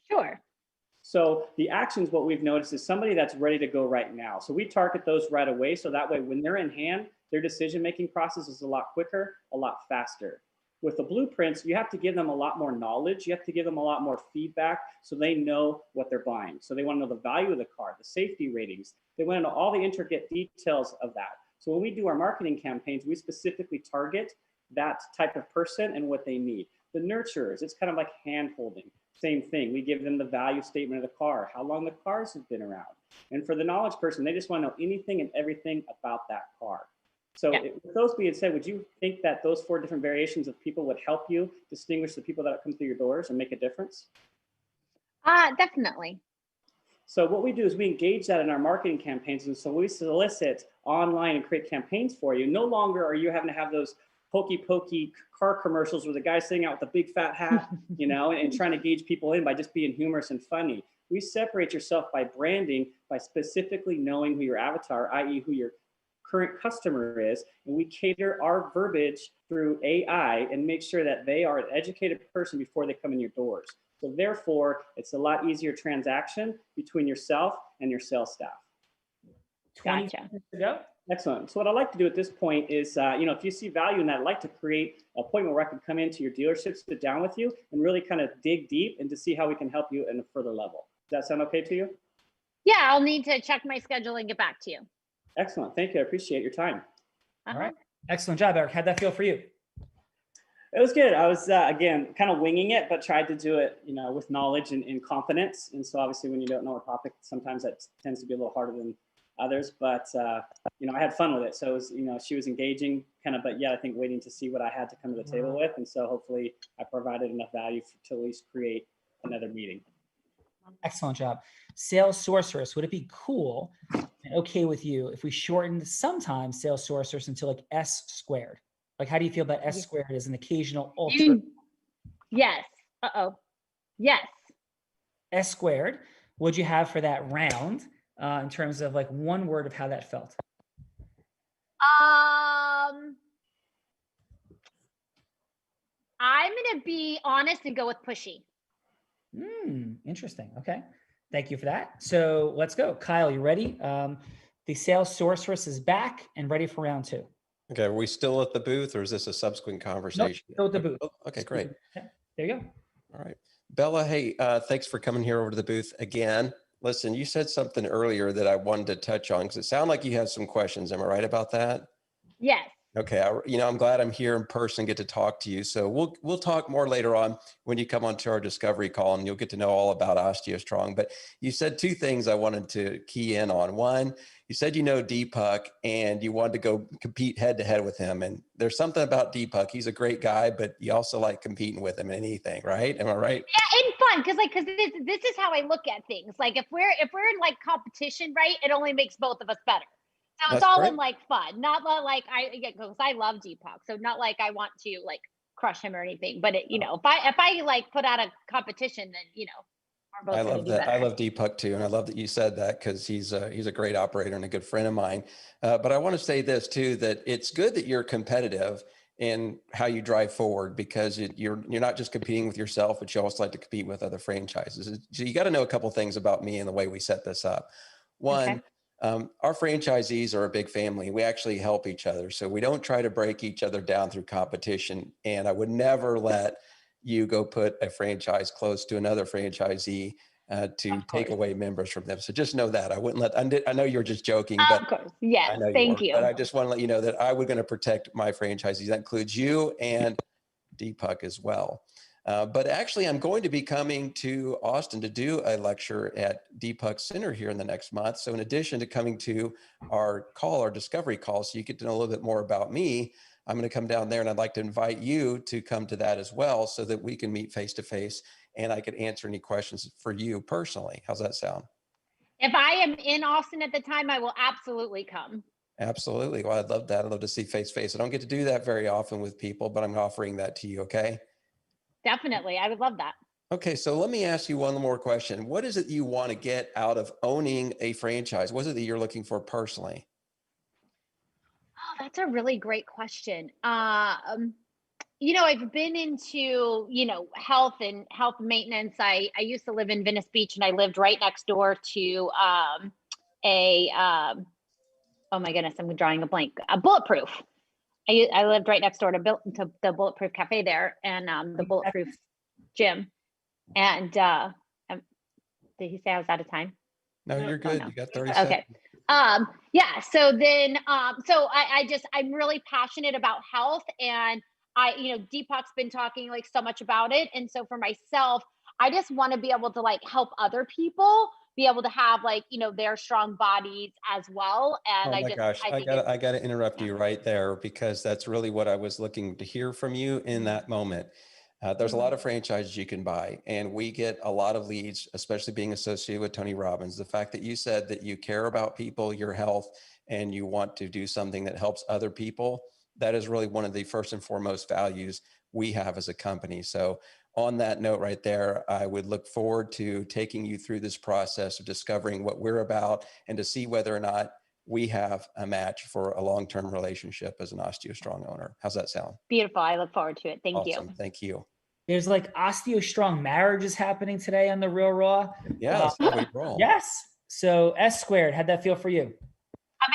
Sure. So the actions, what we've noticed is somebody that's ready to go right now. So we target those right away. So that way, when they're in hand, their decision-making process is a lot quicker, a lot faster. With the blueprints, you have to give them a lot more knowledge. You have to give them a lot more feedback so they know what they're buying. So they want to know the value of the car, the safety ratings. They want to know all the intricate details of that. So when we do our marketing campaigns, we specifically target that type of person and what they need. The nurturers, it's kind of like hand-holding. Same thing. We give them the value statement of the car, how long the cars have been around. And for the knowledge person, they just want to know anything and everything about that car. So with those being said, would you think that those 4 different variations of people would help you distinguish the people that come through your doors and make a difference? Definitely. So what we do is we engage that in our marketing campaigns. And so we solicit online and create campaigns for you. No longer are you having to have those hokey pokey car commercials where the guy's sitting out with a big fat hat, you know, and trying to gauge people in by just being humorous and funny. We separate yourself by branding, by specifically knowing who your avatar, i.e. who your current customer is, and we cater our verbiage through AI and make sure that they are an educated person before they come in your doors. So therefore, it's a lot easier transaction between yourself and your sales staff. 20 Gotcha. seconds to go. Excellent. So what I'd like to do at this point is, if you see value in that, I'd like to create an appointment where I can come into your dealership, sit down with you, and really kind of dig deep and to see how we can help you in a further level. Does that sound okay to you? Yeah, I'll need to check my schedule and get back to you. Excellent. Thank you. I appreciate your time. All right. Excellent job, Eric. How'd that feel for you? It was good. I was, again, kind of winging it, but tried to do it, with knowledge and confidence. And so obviously when you don't know a topic, sometimes that tends to be a little harder than others, but, I had fun with it. So it was, she was engaging kind of, but yeah, I think waiting to see what I had to come to the table with. And so hopefully I provided enough value to at least create another meeting. Excellent job. Sales sorceress, would it be cool and okay with you if we shortened sometimes sales sorceress until like S squared? Like, how do you feel about S squared as an occasional ultra? Yes. Uh-oh. Yes. S squared, what'd you have for that round in terms of like one word of how that felt? I'm going to be honest and go with pushy. Interesting. Okay. Thank you for that. So let's go. Kyle, you ready? The sales sorceress is back and ready for round 2. Okay. Are we still at the booth or is this a subsequent conversation? Nope, still at the booth. Oh, okay, great. Okay, there you go. All right. Bella, hey, thanks for coming here over to the booth again. Listen, you said something earlier that I wanted to touch on because it sounded like you had some questions. Am I right about that? Yes. Okay. I'm glad I'm here in person, get to talk to you. So we'll talk more later on when you come onto our discovery call and you'll get to know all about OsteoStrong. But you said 2 things I wanted to key in on. One, you said Deepak and you wanted to go compete head to head with him. And there's something about Deepak. He's a great guy, but you also like competing with him in anything, right? Am I right? Yeah, and fun because this is how I look at things. Like if we're in like competition, right, it only makes both of us better. So it's all in like fun, not like because I love Deepak, so not like I want to like crush him or anything. But if I like put out a competition, then we're both. I love that. I love Deepak too, and I love that you said that because he's a great operator and a good friend of mine. But I want to say this too: that it's good that you're competitive in how you drive forward because you're not just competing with yourself, but you also like to compete with other franchises. So you got to know a couple things about me and the way we set this up. One. Okay. Our franchisees are a big family. We actually help each other. So we don't try to break each other down through competition. And I would never let you go put a franchise close to another franchisee to take away members from them. So just know that. I wouldn't let, I know you're just joking, but of course. Yes, thank you. But I just want to let you know that I was going to protect my franchisees. That includes you and Deepak as well. But actually, I'm going to be coming to Austin to do a lecture at Deepak Center here in the next month. So in addition to coming to our discovery call, so you get to know a little bit more about me, I'm going to come down there and I'd like to invite you to come to that as well so that we can meet face to face and I could answer any questions for you personally. How's that sound? If I am in Austin at the time, I will absolutely come. Absolutely. Well, I'd love that. I'd love to see face to face. I don't get to do that very often with people, but I'm offering that to you. Okay. Definitely. I would love that. Okay. So let me ask you one more question. What is it you want to get out of owning a franchise? What is it that you're looking for personally? Oh, that's a really great question. I've been into, health and health maintenance. I used to live in Venice Beach and I lived right next door to oh my goodness, I'm drawing a blank, a Bulletproof. I lived right next door to the Bulletproof Cafe there and the Bulletproof gym. And did he say I was out of time? No, you're good. Oh, no. You got 30 seconds. Okay. Yeah. So then, I'm really passionate about health and Deepak's been talking like so much about it. And so for myself, I just want to be able to like help other people be able to have like, their strong bodies as well. And I got to interrupt you right there because that's really what I was looking to hear from you in that moment. There's a lot of franchises you can buy, and we get a lot of leads, especially being associated with Tony Robbins. The fact that you said that you care about people, your health, and you want to do something that helps other people, that is really one of the first and foremost values we have as a company. So on that note right there, I would look forward to taking you through this process of discovering what we're about and to see whether or not we have a match for a long-term relationship as an OsteoStrong owner. How's that sound? Beautiful. I look forward to it. Thank Awesome. you. Thank you. There's like OsteoStrong marriages happening today on the Real Raw. Yeah, that's how we roll. Yes. So S squared, how'd that feel for you?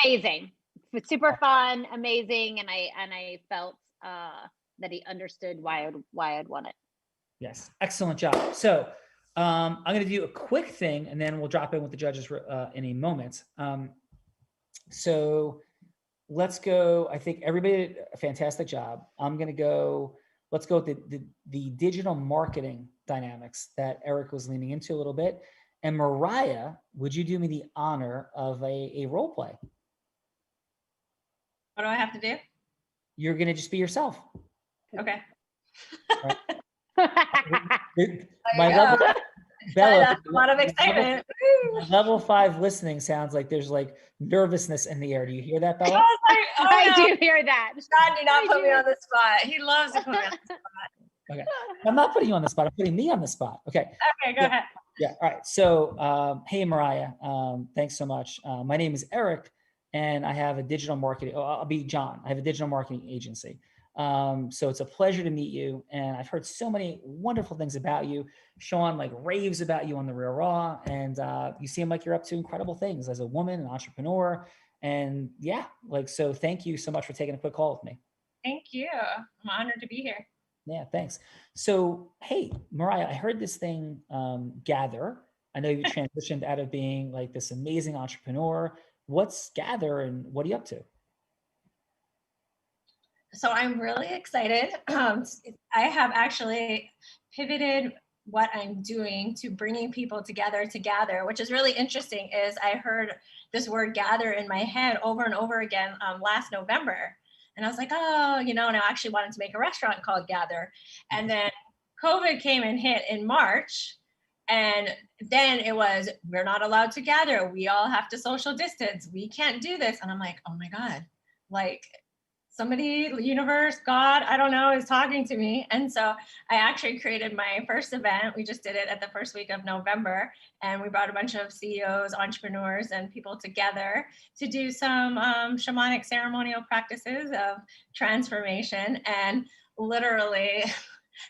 Amazing. It's super fun, amazing, and I felt that he understood why I'd want it. Yes, excellent job. So I'm going to do a quick thing, and then we'll drop in with the judges in a moment. So let's go. I think everybody did a fantastic job. I'm going to go. Let's go with the digital marketing dynamics that Eric was leaning into a little bit. And Mariah, would you do me the honor of a role play? What do I have to do? You're going to just be yourself. Okay. My level, Bella, That's a lot of excitement. level 5 listening sounds like there's like nervousness in the air. Do you hear that, Bella? I do hear that. God, do not put me on the spot. He loves to put me on the spot. Okay. I'm not putting you on the spot. I'm putting me on the spot. Okay. Okay, go ahead. Yeah. All right. So, hey, Mariah, thanks so much. My name is Eric, and I have a digital marketing. Oh, I'll be John. I have a digital marketing agency. So it's a pleasure to meet you. And I've heard so many wonderful things about you. Sean like raves about you on the Real Raw, and you seem like you're up to incredible things as a woman, an entrepreneur. And yeah, like, so thank you so much for taking a quick call with me. Thank you. I'm honored to be here. Yeah, thanks. So, hey, Mariah, I heard this thing, Gather. I know you transitioned out of being like this amazing entrepreneur. What's Gather, and what are you up to? So I'm really excited. I have actually pivoted what I'm doing to bringing people together to gather, which is really interesting. Is I heard this word gather in my head over and over again last November. And I was like, oh, and I actually wanted to make a restaurant called Gather. And then COVID came and hit in March. And then it was, we're not allowed to gather. We all have to social distance. We can't do this. And I'm like, oh my God, like somebody, universe, God, I don't know, is talking to me. And so I actually created my first event. We just did it at the first week of November. And we brought a bunch of CEOs, entrepreneurs, and people together to do some shamanic ceremonial practices of transformation. And literally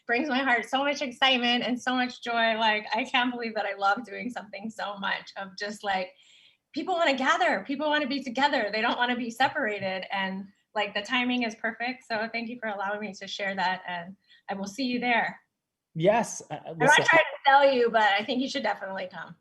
brings my heart so much excitement and so much joy. Like, I can't believe that I love doing something so much, of just like, people want to gather, people want to be together. They don't want to be separated. And like, the timing is perfect. So thank you for allowing me to share that. And I will see you there. Yes. I'm not trying to sell you, but I think you should definitely come.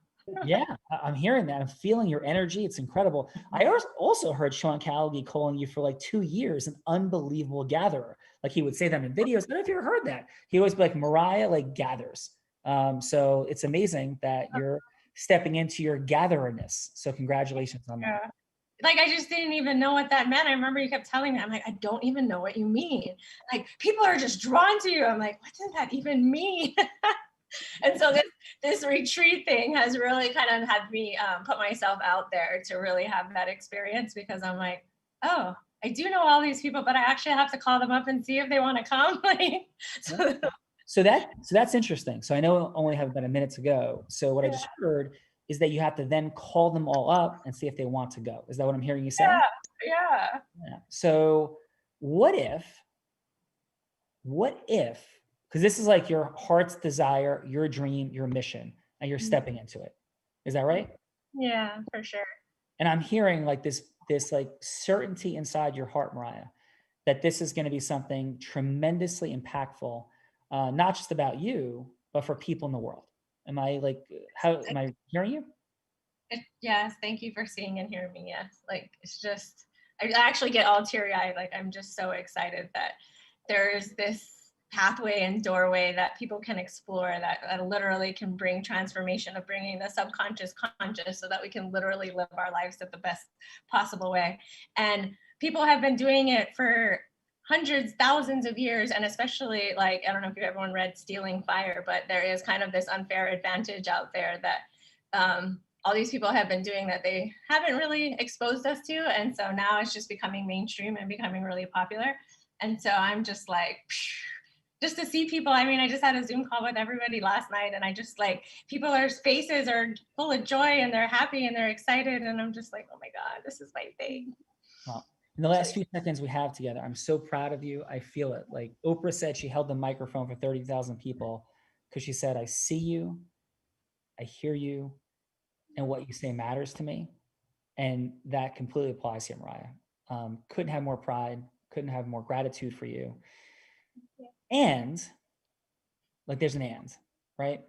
Yeah, I'm hearing that. I'm feeling your energy. It's incredible. I also heard Sean Callagy calling you for like 2 years an unbelievable gatherer. Like, he would say them in videos. I don't know if you ever heard that. He always be like, Mariah like gathers. So it's amazing that you're stepping into your gathererness. So congratulations on that. Yeah. Like, I just didn't even know what that meant. I remember you kept telling me, I'm like, I don't even know what you mean. Like, people are just drawn to you. I'm like, what does that even mean? And so this retreat thing has really kind of had me put myself out there to really have that experience, because I'm like, oh, I do know all these people, but I actually have to call them up and see if they want to come. So that's interesting. So I know I only have about a minute to go. So what I just heard is that you have to then call them all up and see if they want to go. Is that what I'm hearing you say? Yeah. So what if, because this is like your heart's desire, your dream, your mission, and you're stepping into it. Is that right? Yeah, for sure. And I'm hearing like this like certainty inside your heart, Mariah, that this is going to be something tremendously impactful, not just about you, but for people in the world. Am I hearing you? Yes. Thank you for seeing and hearing me. Yes. Like, it's just, I actually get all teary eyed. Like, I'm just so excited that there's this pathway and doorway that people can explore that literally can bring transformation, of bringing the subconscious conscious, so that we can literally live our lives at the best possible way. And people have been doing it for hundreds, thousands of years, and especially like, I don't know if everyone read Stealing Fire, but there is kind of this unfair advantage out there that all these people have been doing that they haven't really exposed us to. And so now it's just becoming mainstream and becoming really popular. And so I'm just like, just to see people, I mean, I just had a Zoom call with everybody last night, and I just like, people's faces are full of joy and they're happy and they're excited. And I'm just like, oh my God, this is my thing. Well, in the last few seconds we have together, I'm so proud of you. I feel it. Like Oprah said, she held the microphone for 30,000 people because she said, I see you, I hear you, and what you say matters to me. And that completely applies here, Mariah. Couldn't have more pride, couldn't have more gratitude for you. And like there's an and, right?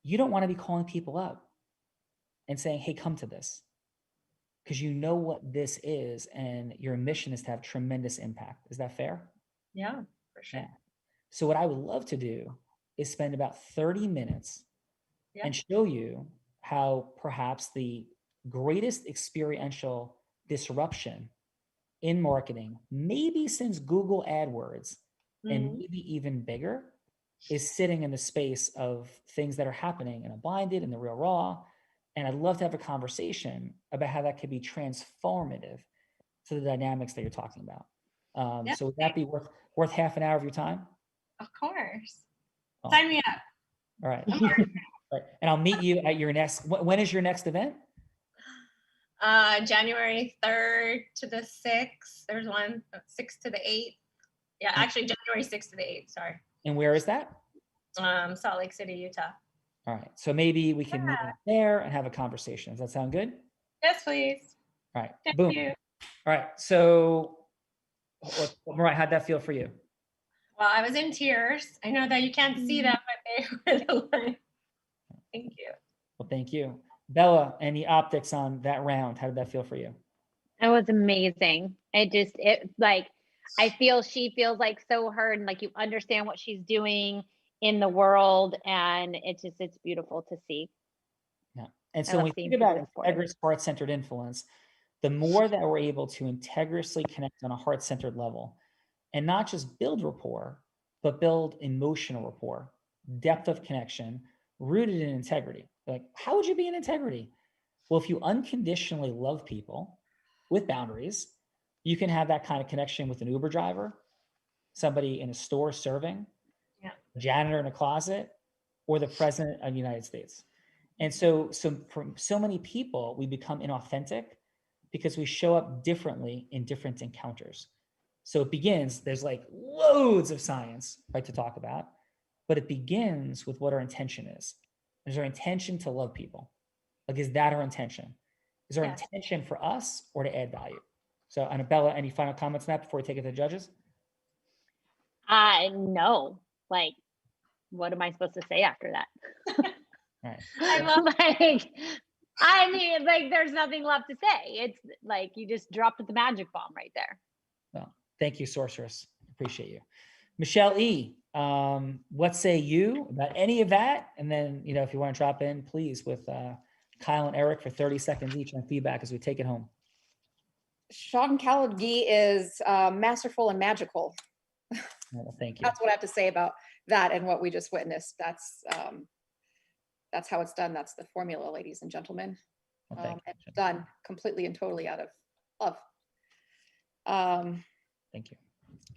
You don't want to be calling people up and saying, hey, come to this. Because you know what this is, and your mission is to have tremendous impact. Is that fair? Yeah, for sure. Yeah. So what I would love to do is spend about 30 minutes Yeah. and show you how perhaps the greatest experiential disruption in marketing, maybe since Google AdWords, and maybe even bigger, is sitting in the space of things that are happening in Unblinded, in the real raw. And I'd love to have a conversation about how that could be transformative to the dynamics that you're talking about. So would that be worth half an hour of your time? Of course. Oh. Sign me up. All right. All right. And I'll meet you at your next, when is your next event? January 3rd to the 6th. There's one, 6th to the 8th. Yeah, actually January 6th to the 8th, sorry. And where is that? Salt Lake City, Utah. All right. So maybe we can meet up there and have a conversation. Does that sound good? Yes, please. All right. Thank Boom. you. All right. So, Mariah, how'd that feel for you? Well, I was in tears. I know that you can't see that, but they were the line. Thank you. Well, thank you. Bella, any optics on that round? How did that feel for you? It was amazing. It like, I feel she feels like so heard, and like you understand what she's doing in the world, and it's beautiful to see. Yeah. And I so love when we seeing think about people supported. integrous heart-centered influence, the more that we're able to integriously connect on a heart-centered level and not just build rapport, but build emotional rapport, depth of connection, rooted in integrity. Like, how would you be in integrity? Well, if you unconditionally love people with boundaries, you can have that kind of connection with an Uber driver, somebody in a store serving, a janitor in a closet, or the president of the United States. And so for so many people, we become inauthentic because we show up differently in different encounters. So it begins, there's like loads of science, right, to talk about, but it begins with what our intention is. Is our intention to love people? Like, is that our intention? Is our intention for us or to add value? So, Annabella, any final comments on that before we take it to the judges? No. Like, what am I supposed to say after that? All right. I love like, I mean, like, there's nothing left to say. It's like you just dropped the magic bomb right there. Well, thank you, Sorceress. Appreciate you. Michelle E., what say you about any of that? And then, if you want to drop in, please, with Kyle and Eric for 30 seconds each on feedback as we take it home. Sean Callagy is masterful and magical. Well, thank you. That's what I have to say about that and what we just witnessed. That's how it's done. That's the formula, ladies and gentlemen. Well, thank you. It's done completely and totally out of love. Thank you.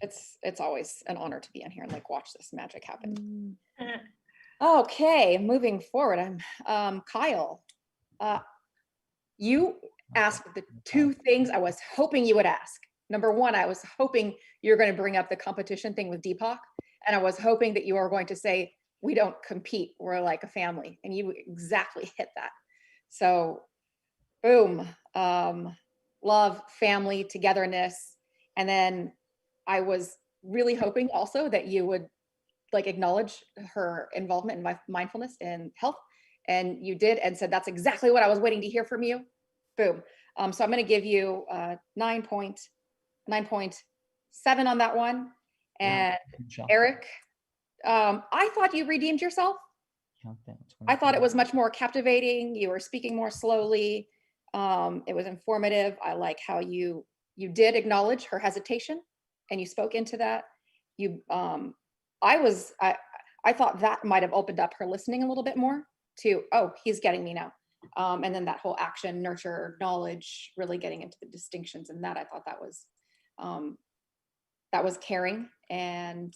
It's always an honor to be in here and like watch this magic happen. Okay, moving forward, I'm Kyle. You asked the two things I was hoping you would ask. Number one, I was hoping you're going to bring up the competition thing with Deepak, and I was hoping that you are going to say, we don't compete, we're like a family, and you exactly hit that. So boom, love, family, togetherness. And then I was really hoping also that you would like acknowledge her involvement in mindfulness and health. And you did, and said, that's exactly what I was waiting to hear from you. Boom. So I'm going to give you 9.7 on that one. And Eric, I thought you redeemed yourself. I thought it was much more captivating. You were speaking more slowly. It was informative. I like how you did acknowledge her hesitation and you spoke into that, you, I thought that might have opened up her listening a little bit more to, oh, he's getting me now. And then that whole action, nurture, knowledge, really getting into the distinctions, and that I thought that was caring and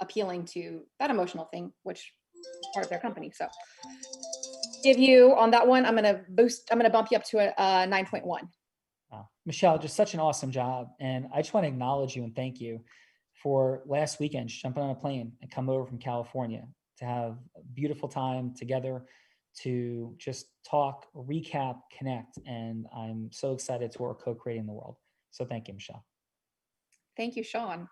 appealing to that emotional thing, which is part of their company. So give you on that one, I'm gonna bump you up to a 9.1. Wow. Michelle, just such an awesome job. And I just want to acknowledge you and thank you for last weekend, jumping on a plane and come over from California to have a beautiful time together to just talk, recap, connect. And I'm so excited to work co-creating the world. So thank you, Michelle. Thank you, Sean.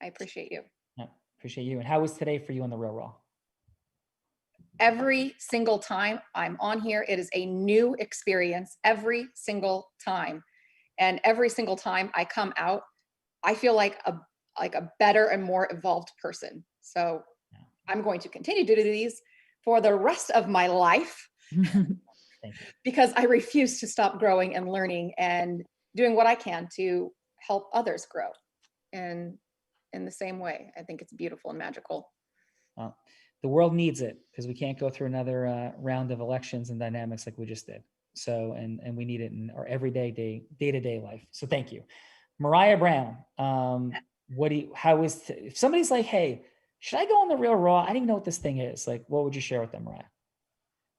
I appreciate you. Yeah, appreciate you. And how was today for you on the Real Raw? Every single time I'm on here, it is a new experience every single time. And every single time I come out, I feel like a better and more evolved person. So I'm going to continue to do these for the rest of my life because I refuse to stop growing and learning and doing what I can to help others grow. And in the same way, I think it's beautiful and magical. Well, the world needs it because we can't go through another round of elections and dynamics like we just did. So, and we need it in our everyday day-to-day life. So thank you. Mariah Brown, if somebody's like, hey, should I go on the Real Raw? I don't even know what this thing is. Like, what would you share with them, Mariah?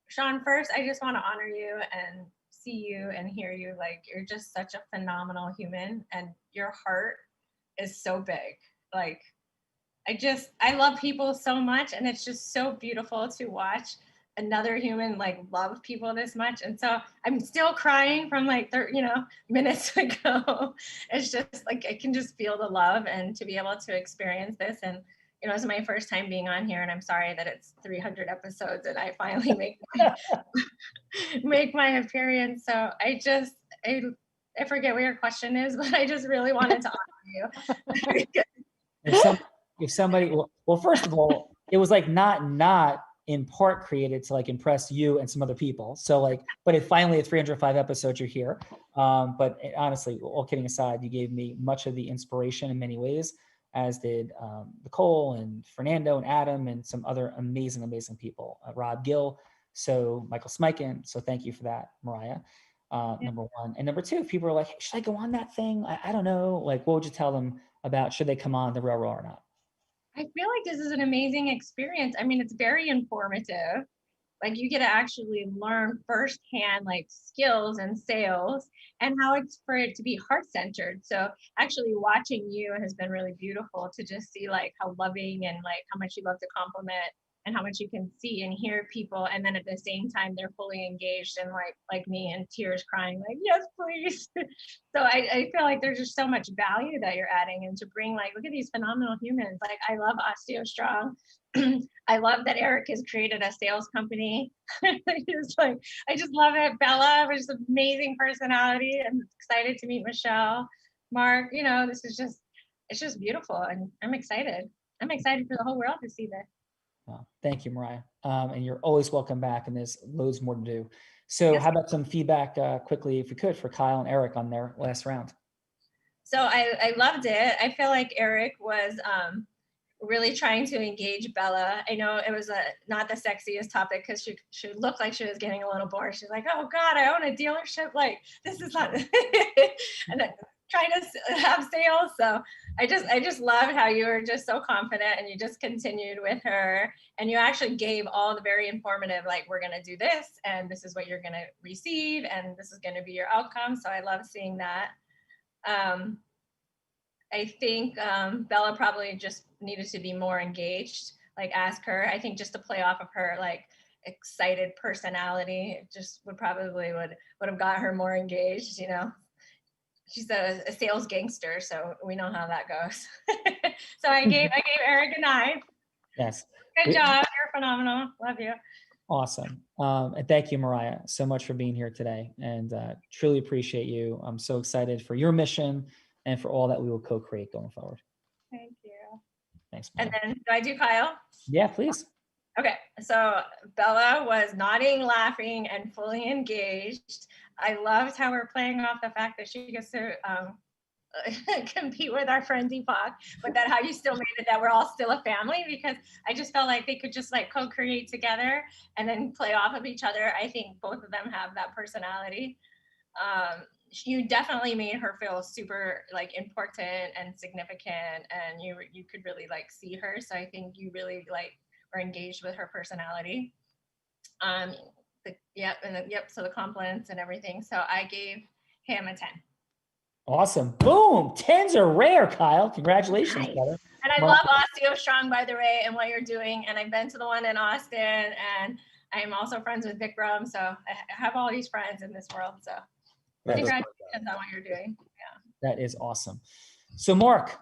Sean, first, I just want to honor you and see you and hear you. Like, you're just such a phenomenal human, and your heart is so big. Like, I love people so much, and it's just so beautiful to watch another human like love people this much. And so I'm still crying from like minutes ago. It's just like I can just feel the love, and to be able to experience this. And it's my first time being on here, and I'm sorry that it's 300 episodes and I finally make my appearance. So I forget what your question is, but I just really wanted to honor you. If somebody, well, first of all, it was like not in part created to like impress you and some other people. So like, but it finally at 305 episodes, you're here. But honestly, all kidding aside, you gave me much of the inspiration in many ways, as did Nicole and Fernando and Adam and some other amazing people, Rob Gill, so Michael Smikin. So thank you for that, Mariah. Number one. And number two, if people are like, hey, should I go on that thing? I don't know. Like, what would you tell them about, should they come on the Real Raw or not? I feel like this is an amazing experience. I mean, it's very informative. Like, you get to actually learn firsthand like skills and sales and how it's for it to be heart-centered. So actually watching you has been really beautiful to just see like how loving and like how much you love to compliment and how much you can see and hear people. And then at the same time, they're fully engaged and like me and tears crying, like, yes, please. So I feel like there's just so much value that you're adding, and to bring like, look at these phenomenal humans. Like, I love Osteo Strong. I love that Eric has created a sales company. I just love it. Bella was just an amazing personality. I'm excited to meet Michelle, Mark. It's just beautiful, and I'm excited. I'm excited for the whole world to see this. Well, thank you, Mariah. And you're always welcome back, and there's loads more to do. So yes. How about some feedback quickly, if we could, for Kyle and Eric on their last round? So I loved it. I feel like Eric was really trying to engage Bella. I know it was not the sexiest topic because she looked like she was getting a little bored. She's like, oh God, I own a dealership. Like, this is not, and trying to have sales. So I just loved how you were just so confident, and you just continued with her, and you actually gave all the very informative, like, we're going to do this, and this is what you're going to receive, and this is going to be your outcome. So I love seeing that. I think Bella probably just needed to be more engaged, like ask her. I think just to play off of her like excited personality, it just would have got her more engaged, She's a sales gangster, so we know how that goes. So I gave Eric a 9. Yes. Good job. You're phenomenal. Love you. Awesome. And thank you, Mariah, so much for being here today, and truly appreciate you. I'm so excited for your mission and for all that we will co-create going forward. Thank you. Thanks, Mariah. And then do I do Kyle? Yeah, please. Okay, so Bella was nodding, laughing, and fully engaged. I loved how we're playing off the fact that she gets to compete with our friend Deepak, but that how you still made it that we're all still a family, because I just felt like they could just like co-create together and then play off of each other. I think both of them have that personality. You definitely made her feel super like important and significant, and you could really like see her. So I think you really like were engaged with her personality. So the compliments and everything. So I gave him a 10. Awesome. Boom. 10s are rare, Kyle. Congratulations, Nice. brother. And I Well, love Osteo Strong, by the way, and what you're doing. And I've been to the one in Austin, and I'm also friends with Vikram. So I have all these friends in this world. So congratulations on what you're doing. Yeah. That is awesome. So Mark,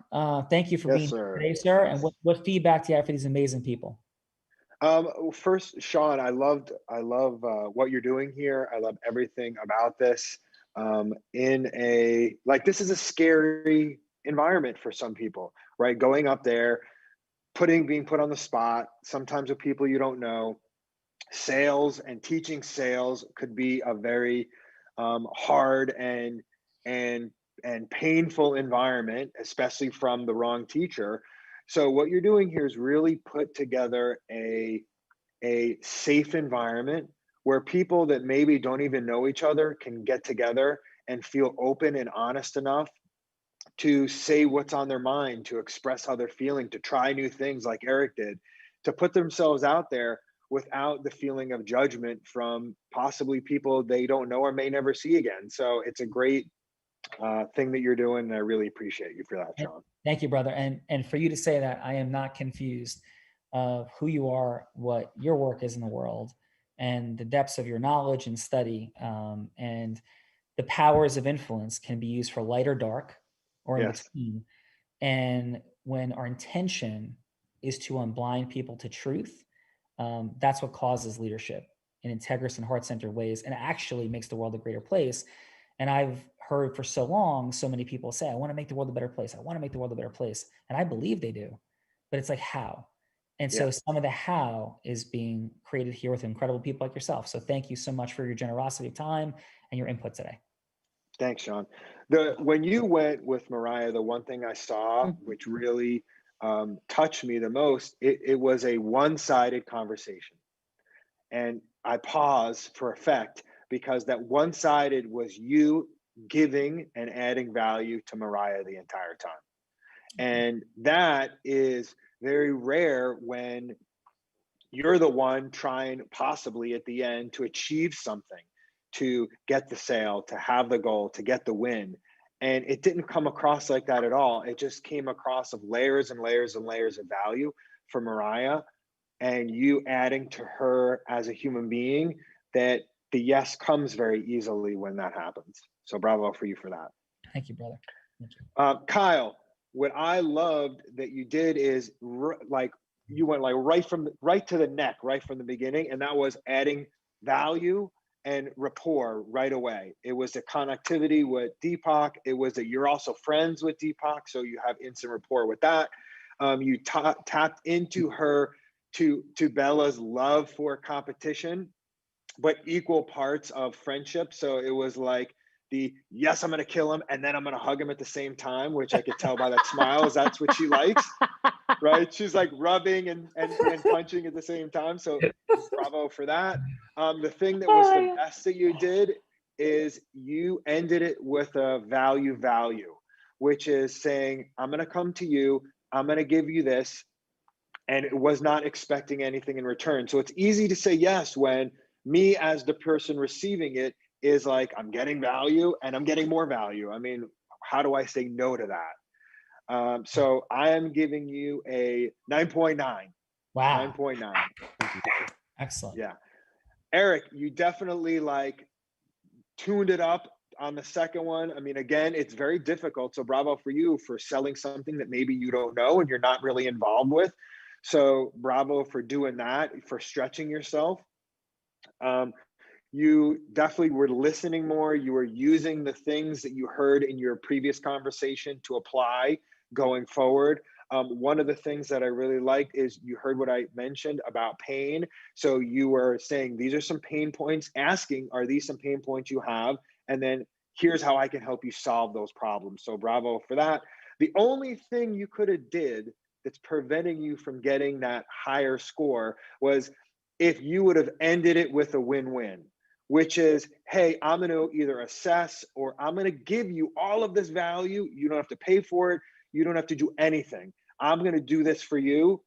thank you for Yes, being sir. here today, sir. And what feedback do you have for these amazing people? First, Sean, I love what you're doing here. I love everything about this. This is a scary environment for some people, right? Going up there, being put on the spot, sometimes with people you don't know. Sales and teaching sales could be a very hard and painful environment, especially from the wrong teacher. So what you're doing here is really put together a safe environment where people that maybe don't even know each other can get together and feel open and honest enough to say what's on their mind, to express how they're feeling, to try new things like Eric did, to put themselves out there without the feeling of judgment from possibly people they don't know or may never see again. So it's a great thing that you're doing, and I really appreciate you for that, Sean. Thank you, brother. And for you to say that, I am not confused of who you are, what your work is in the world, and the depths of your knowledge and study. And the powers of influence can be used for light or dark or in between. And when our intention is to unblind people to truth, that's what causes leadership in integrous and heart-centered ways, and actually makes the world a greater place. And I've heard for so long, so many people say, I want to make the world a better place. I want to make the world a better place. And I believe they do, but it's like, how? And so some of the how is being created here with incredible people like yourself. So thank you so much for your generosity of time and your input today. Thanks, Sean. When you went with Mariah, the one thing I saw, which really touched me the most, it was a one-sided conversation. And I paused for effect, because that one-sided was you giving and adding value to Mariah the entire time. And that is very rare when you're the one trying possibly at the end to achieve something, to get the sale, to have the goal, to get the win. And it didn't come across like that at all. It just came across of layers and layers and layers of value for Mariah, and you adding to her as a human being, that the yes comes very easily when that happens. So bravo for you for that. Thank you, brother. Thank you. Kyle, what I loved that you did is you went right to the neck, right from the beginning. And that was adding value and rapport right away. It was the connectivity with Deepak. It was that you're also friends with Deepak, so you have instant rapport with that. You tapped into to Bella's love for competition, but equal parts of friendship. So it was like yes, I'm going to kill him, and then I'm going to hug him at the same time, which I could tell by that smile is that's what she likes, right? She's like rubbing and punching at the same time. So bravo for that. The thing that was the best that you did is you ended it with a value, which is saying, I'm going to come to you, I'm going to give you this, and it was not expecting anything in return. So it's easy to say yes when me as the person receiving it is like, I'm getting value and I'm getting more value. I mean, how do I say no to that? So I am giving you a 9.9. Wow. 9.9. Excellent. Yeah. Eric, you definitely tuned it up on the second one. I mean, again, it's very difficult. So bravo for you for selling something that maybe you don't know and you're not really involved with. So bravo for doing that, for stretching yourself. You definitely were listening more. You were using the things that you heard in your previous conversation to apply going forward. One of the things that I really liked is you heard what I mentioned about pain. So you were saying, these are some pain points, asking, are these some pain points you have? And then here's how I can help you solve those problems. So bravo for that. The only thing you could have did that's preventing you from getting that higher score was if you would have ended it with a win-win, which is, hey, I'm going to either assess or I'm going to give you all of this value. You don't have to pay for it. You don't have to do anything. I'm going to do this for you.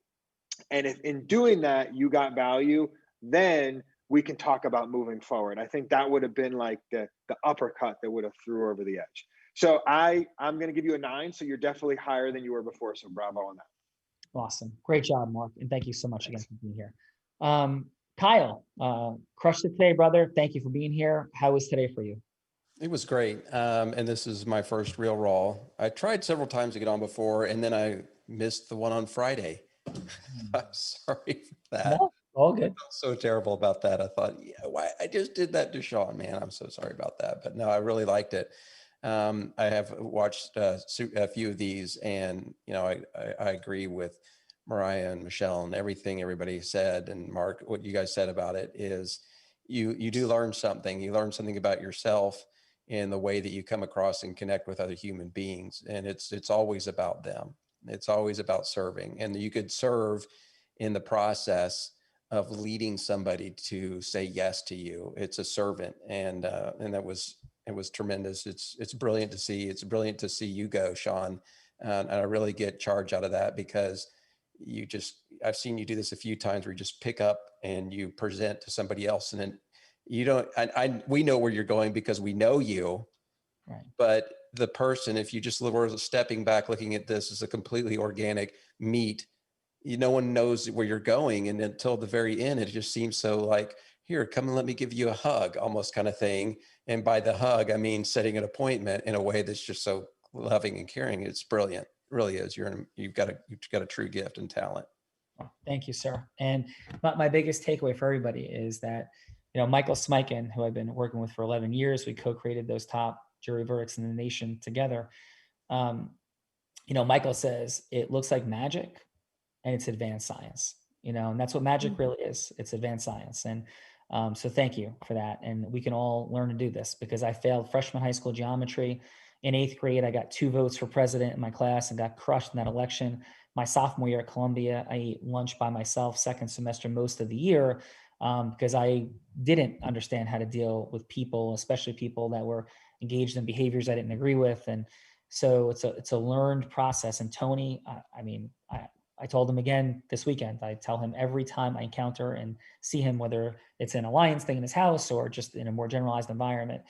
And if in doing that, you got value, then we can talk about moving forward. I think that would have been like the uppercut that would have threw over the edge. So I'm going to give you a 9. So you're definitely higher than you were before. So bravo on that. Awesome. Great job, Mark. And thank you so much again for being here. Kyle, crushed it today, brother. Thank you for being here. How was today for you? It was great. And this is my first real raw. I tried several times to get on before, and then I missed the one on Friday. I'm sorry for that. No, all good. I felt so terrible about that. I thought, yeah, why I just did that to Sean, man. I'm so sorry about that. But no, I really liked it. I have watched a few of these, and I agree with Mariah and Michelle and everything everybody said, and Mark, what you guys said about it is you do learn something. You learn something about yourself in the way that you come across and connect with other human beings, and it's always about them. It's always about serving, and you could serve in the process of leading somebody to say yes to you. It's a servant, and it was tremendous. It's brilliant to see. It's brilliant to see you go, Sean. And I really get charge out of that because I've seen you do this a few times where you just pick up and you present to somebody else, and then you don't, we know where you're going because we know you, right? But the person, if you just were stepping back, looking at this as a completely organic meat, no one knows where you're going. And until the very end, it just seems so like, here, come and let me give you a hug, almost kind of thing. And by the hug, I mean setting an appointment in a way that's just so loving and caring. It's brilliant. It really is. You've got a true gift and talent. Thank you, sir. And my biggest takeaway for everybody is that, Michael Smikin, who I've been working with for 11 years, we co-created those top jury verdicts in the nation together. Michael says it looks like magic and it's advanced science, and that's what magic really is. It's advanced science. And so thank you for that. And we can all learn to do this because I failed freshman high school geometry. In 8th grade, I got 2 votes for president in my class and got crushed in that election. My sophomore year at Columbia, I ate lunch by myself second semester most of the year because I didn't understand how to deal with people, especially people that were engaged in behaviors I didn't agree with. And so it's a learned process. And Tony, I told him again this weekend, I tell him every time I encounter and see him, whether it's an alliance thing in his house or just in a more generalized environment,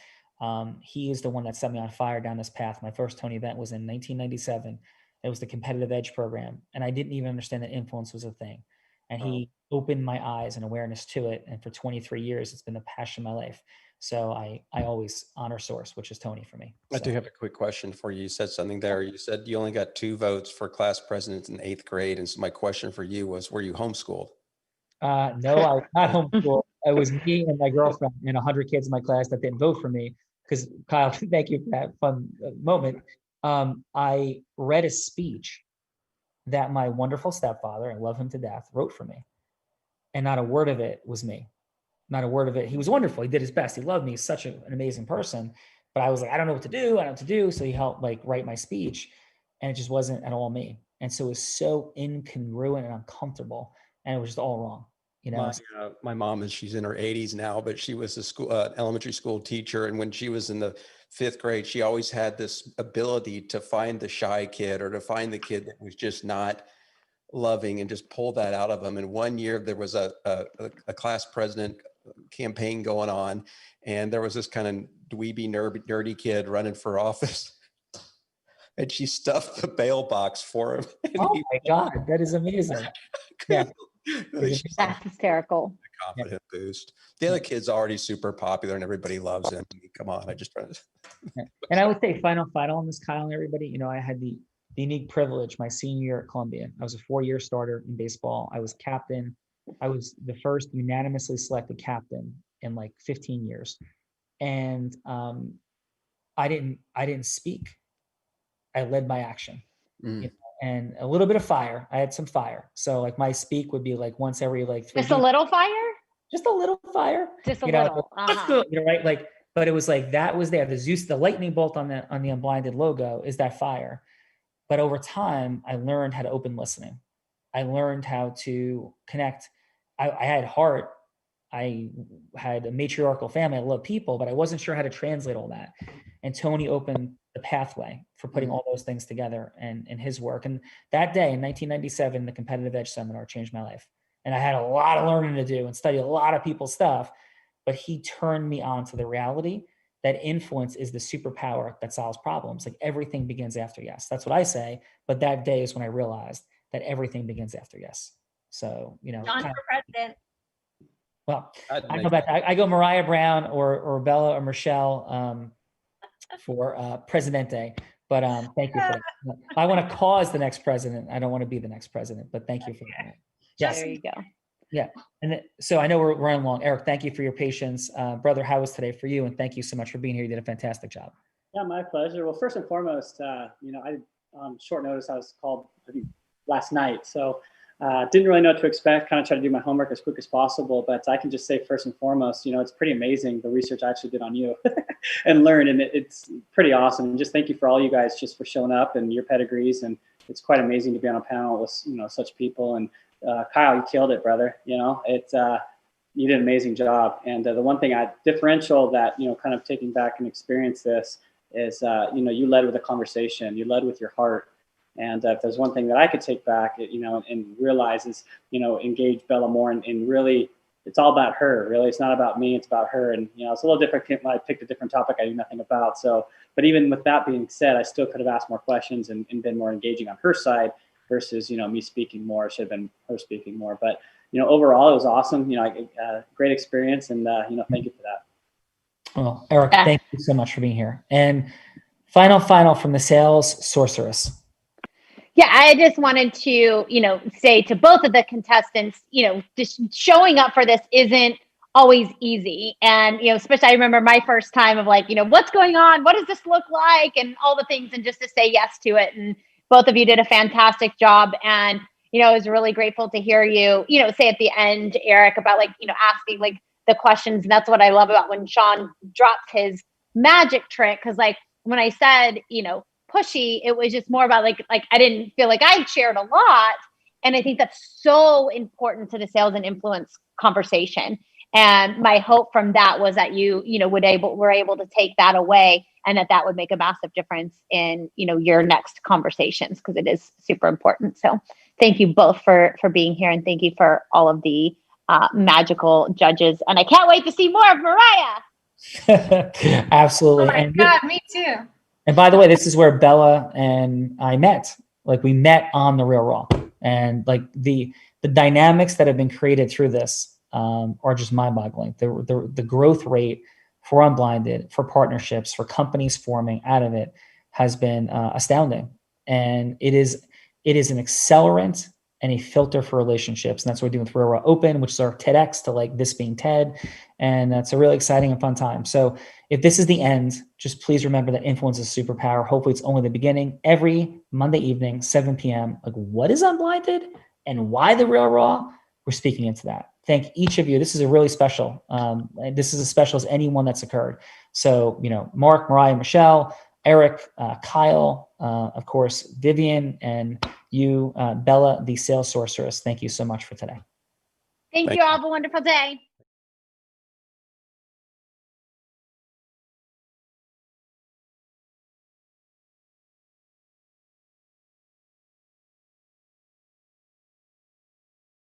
he is the one that set me on fire down this path. My first Tony event was in 1997. It was the Competitive Edge program. And I didn't even understand that influence was a thing. And he opened my eyes and awareness to it. And for 23 years, it's been the passion of my life. So I always honor source, which is Tony for me. I do have a quick question for you. You said something there. You said you only got 2 votes for class presidents in 8th grade. And so my question for you was, were you homeschooled? No, I was not homeschooled. It was me and my girlfriend and 100 kids in my class that didn't vote for me. Because Kyle, thank you for that fun moment. I read a speech that my wonderful stepfather, I love him to death, wrote for me. And not a word of it was me. Not a word of it. He was wonderful. He did his best. He loved me. He's such an amazing person. But I was like, I don't know what to do. I don't know what to do. So he helped write my speech. And it just wasn't at all me. And so it was so incongruent and uncomfortable. And it was just all wrong. My mom she's in her 80s now, but she was a elementary school teacher. And when she was in the 5th grade, she always had this ability to find the shy kid or to find the kid that was just not loving and just pull that out of them. And one year there was a class president campaign going on, and there was this kind of dweeby, nerdy kid running for office. And she stuffed the bail box for him. Oh my God, that is amazing. Yeah. That's hysterical. Confident boost. The other kid's already super popular and everybody loves him. Come on, I just try to. And I would say final on this, Kyle and everybody. I had the unique privilege my senior year at Columbia. I was a 4-year starter in baseball. I was captain. I was the first unanimously selected captain in 15 years. And I didn't speak. I led by action. And a little bit of fire. I had some fire. So my speak would be once every 3 Just a little fire? Just a little fire. Just a little. Right? but it was like, that was there. The Zeus, the lightning bolt on the Unblinded logo is that fire. But over time, I learned how to open listening. I learned how to connect. I had heart. I had a matriarchal family. I love people, but I wasn't sure how to translate all that. And Tony opened the pathway for putting all those things together and his work. And that day in 1997, the Competitive Edge Seminar changed my life. And I had a lot of learning to do and study a lot of people's stuff, but he turned me on to the reality that influence is the superpower that solves problems. Like everything begins after yes. That's what I say. But that day is when I realized that everything begins after yes. So, you know, John for president. well, I go back. I go Mariah Brown or Bella or Michelle for Presidente. But thank you for that. I want to cause the next president. I don't want to be the next president. But thank you for that. Yes. There you go. Yeah. And so I know we're running long. Eric, thank you for your patience. Brother, how was today for you? And thank you so much for being here. You did a fantastic job. Yeah, my pleasure. Well, first and foremost, you know, I on short notice, I was called, I think, last night. So didn't really know what to expect, kind of tried to do my homework as quick as possible. But I can just say first and foremost, you know, it's pretty amazing the research I actually did on you and learned. And it's pretty awesome. And just thank you for all you guys just for showing up and your pedigrees. And it's quite amazing to be on a panel with, you know, such people. And Kyle, you killed it, brother. You know, you did an amazing job. And the one thing differential that, you know, kind of taking back and experience this is, you know, you led with a conversation, you led with your heart. And if there's one thing that I could take back, you know, and realize is, you know, engage Bella more and really, it's all about her. Really, it's not about me, it's about her. And, you know, it's a little different when I picked a different topic I knew nothing about. So, but even with that being said, I still could have asked more questions and been more engaging on her side versus, you know, me speaking more. It should have been her speaking more. But, you know, overall, it was awesome. You know, great experience. And, you know, thank you for that. Well, Eric, thank you so much for being here. And final from the sales sorceress. Yeah, I just wanted to, you know, say to both of the contestants, you know, just showing up for this isn't always easy. And, you know, especially I remember my first time of like, you know, what's going on? What does this look like? And all the things, and just to say yes to it. And both of you did a fantastic job. And, you know, I was really grateful to hear you, you know, say at the end, Eric, about like, you know, asking like the questions. And that's what I love about when Sean drops his magic trick. Cause like when I said, you know, pushy, it was just more about like I didn't feel like I shared a lot. And I think that's so important to the sales and influence conversation. And my hope from that was that you know, were able to take that away, and that would make a massive difference in, you know, your next conversations, because it is super important. So thank you both for being here, and thank you for all of the magical judges. And I can't wait to see more of Mariah. Absolutely. Oh my God, me too. And by the way, this is where Bella and I met. Like we met on The Real Raw, and like the dynamics that have been created through this are just mind-boggling. The growth rate for Unblinded, for partnerships, for companies forming out of it has been astounding. And it is an accelerant and a filter for relationships. And that's what we're doing with Real Raw Open, which is our TEDx to like this being TED. And that's a really exciting and fun time. So if this is the end, just please remember that influence is a superpower. Hopefully it's only the beginning. Every Monday evening, 7 p.m. Like, what is Unblinded and why The Real Raw? We're speaking into that. Thank each of you. This is a really special. This is as special as any one that's occurred. So, you know, Mark, Mariah, Michelle, Eric, Kyle, of course, Vivian, and you, Bella, the sales sorceress. Thank you so much for today. Thank you all. Have a wonderful day.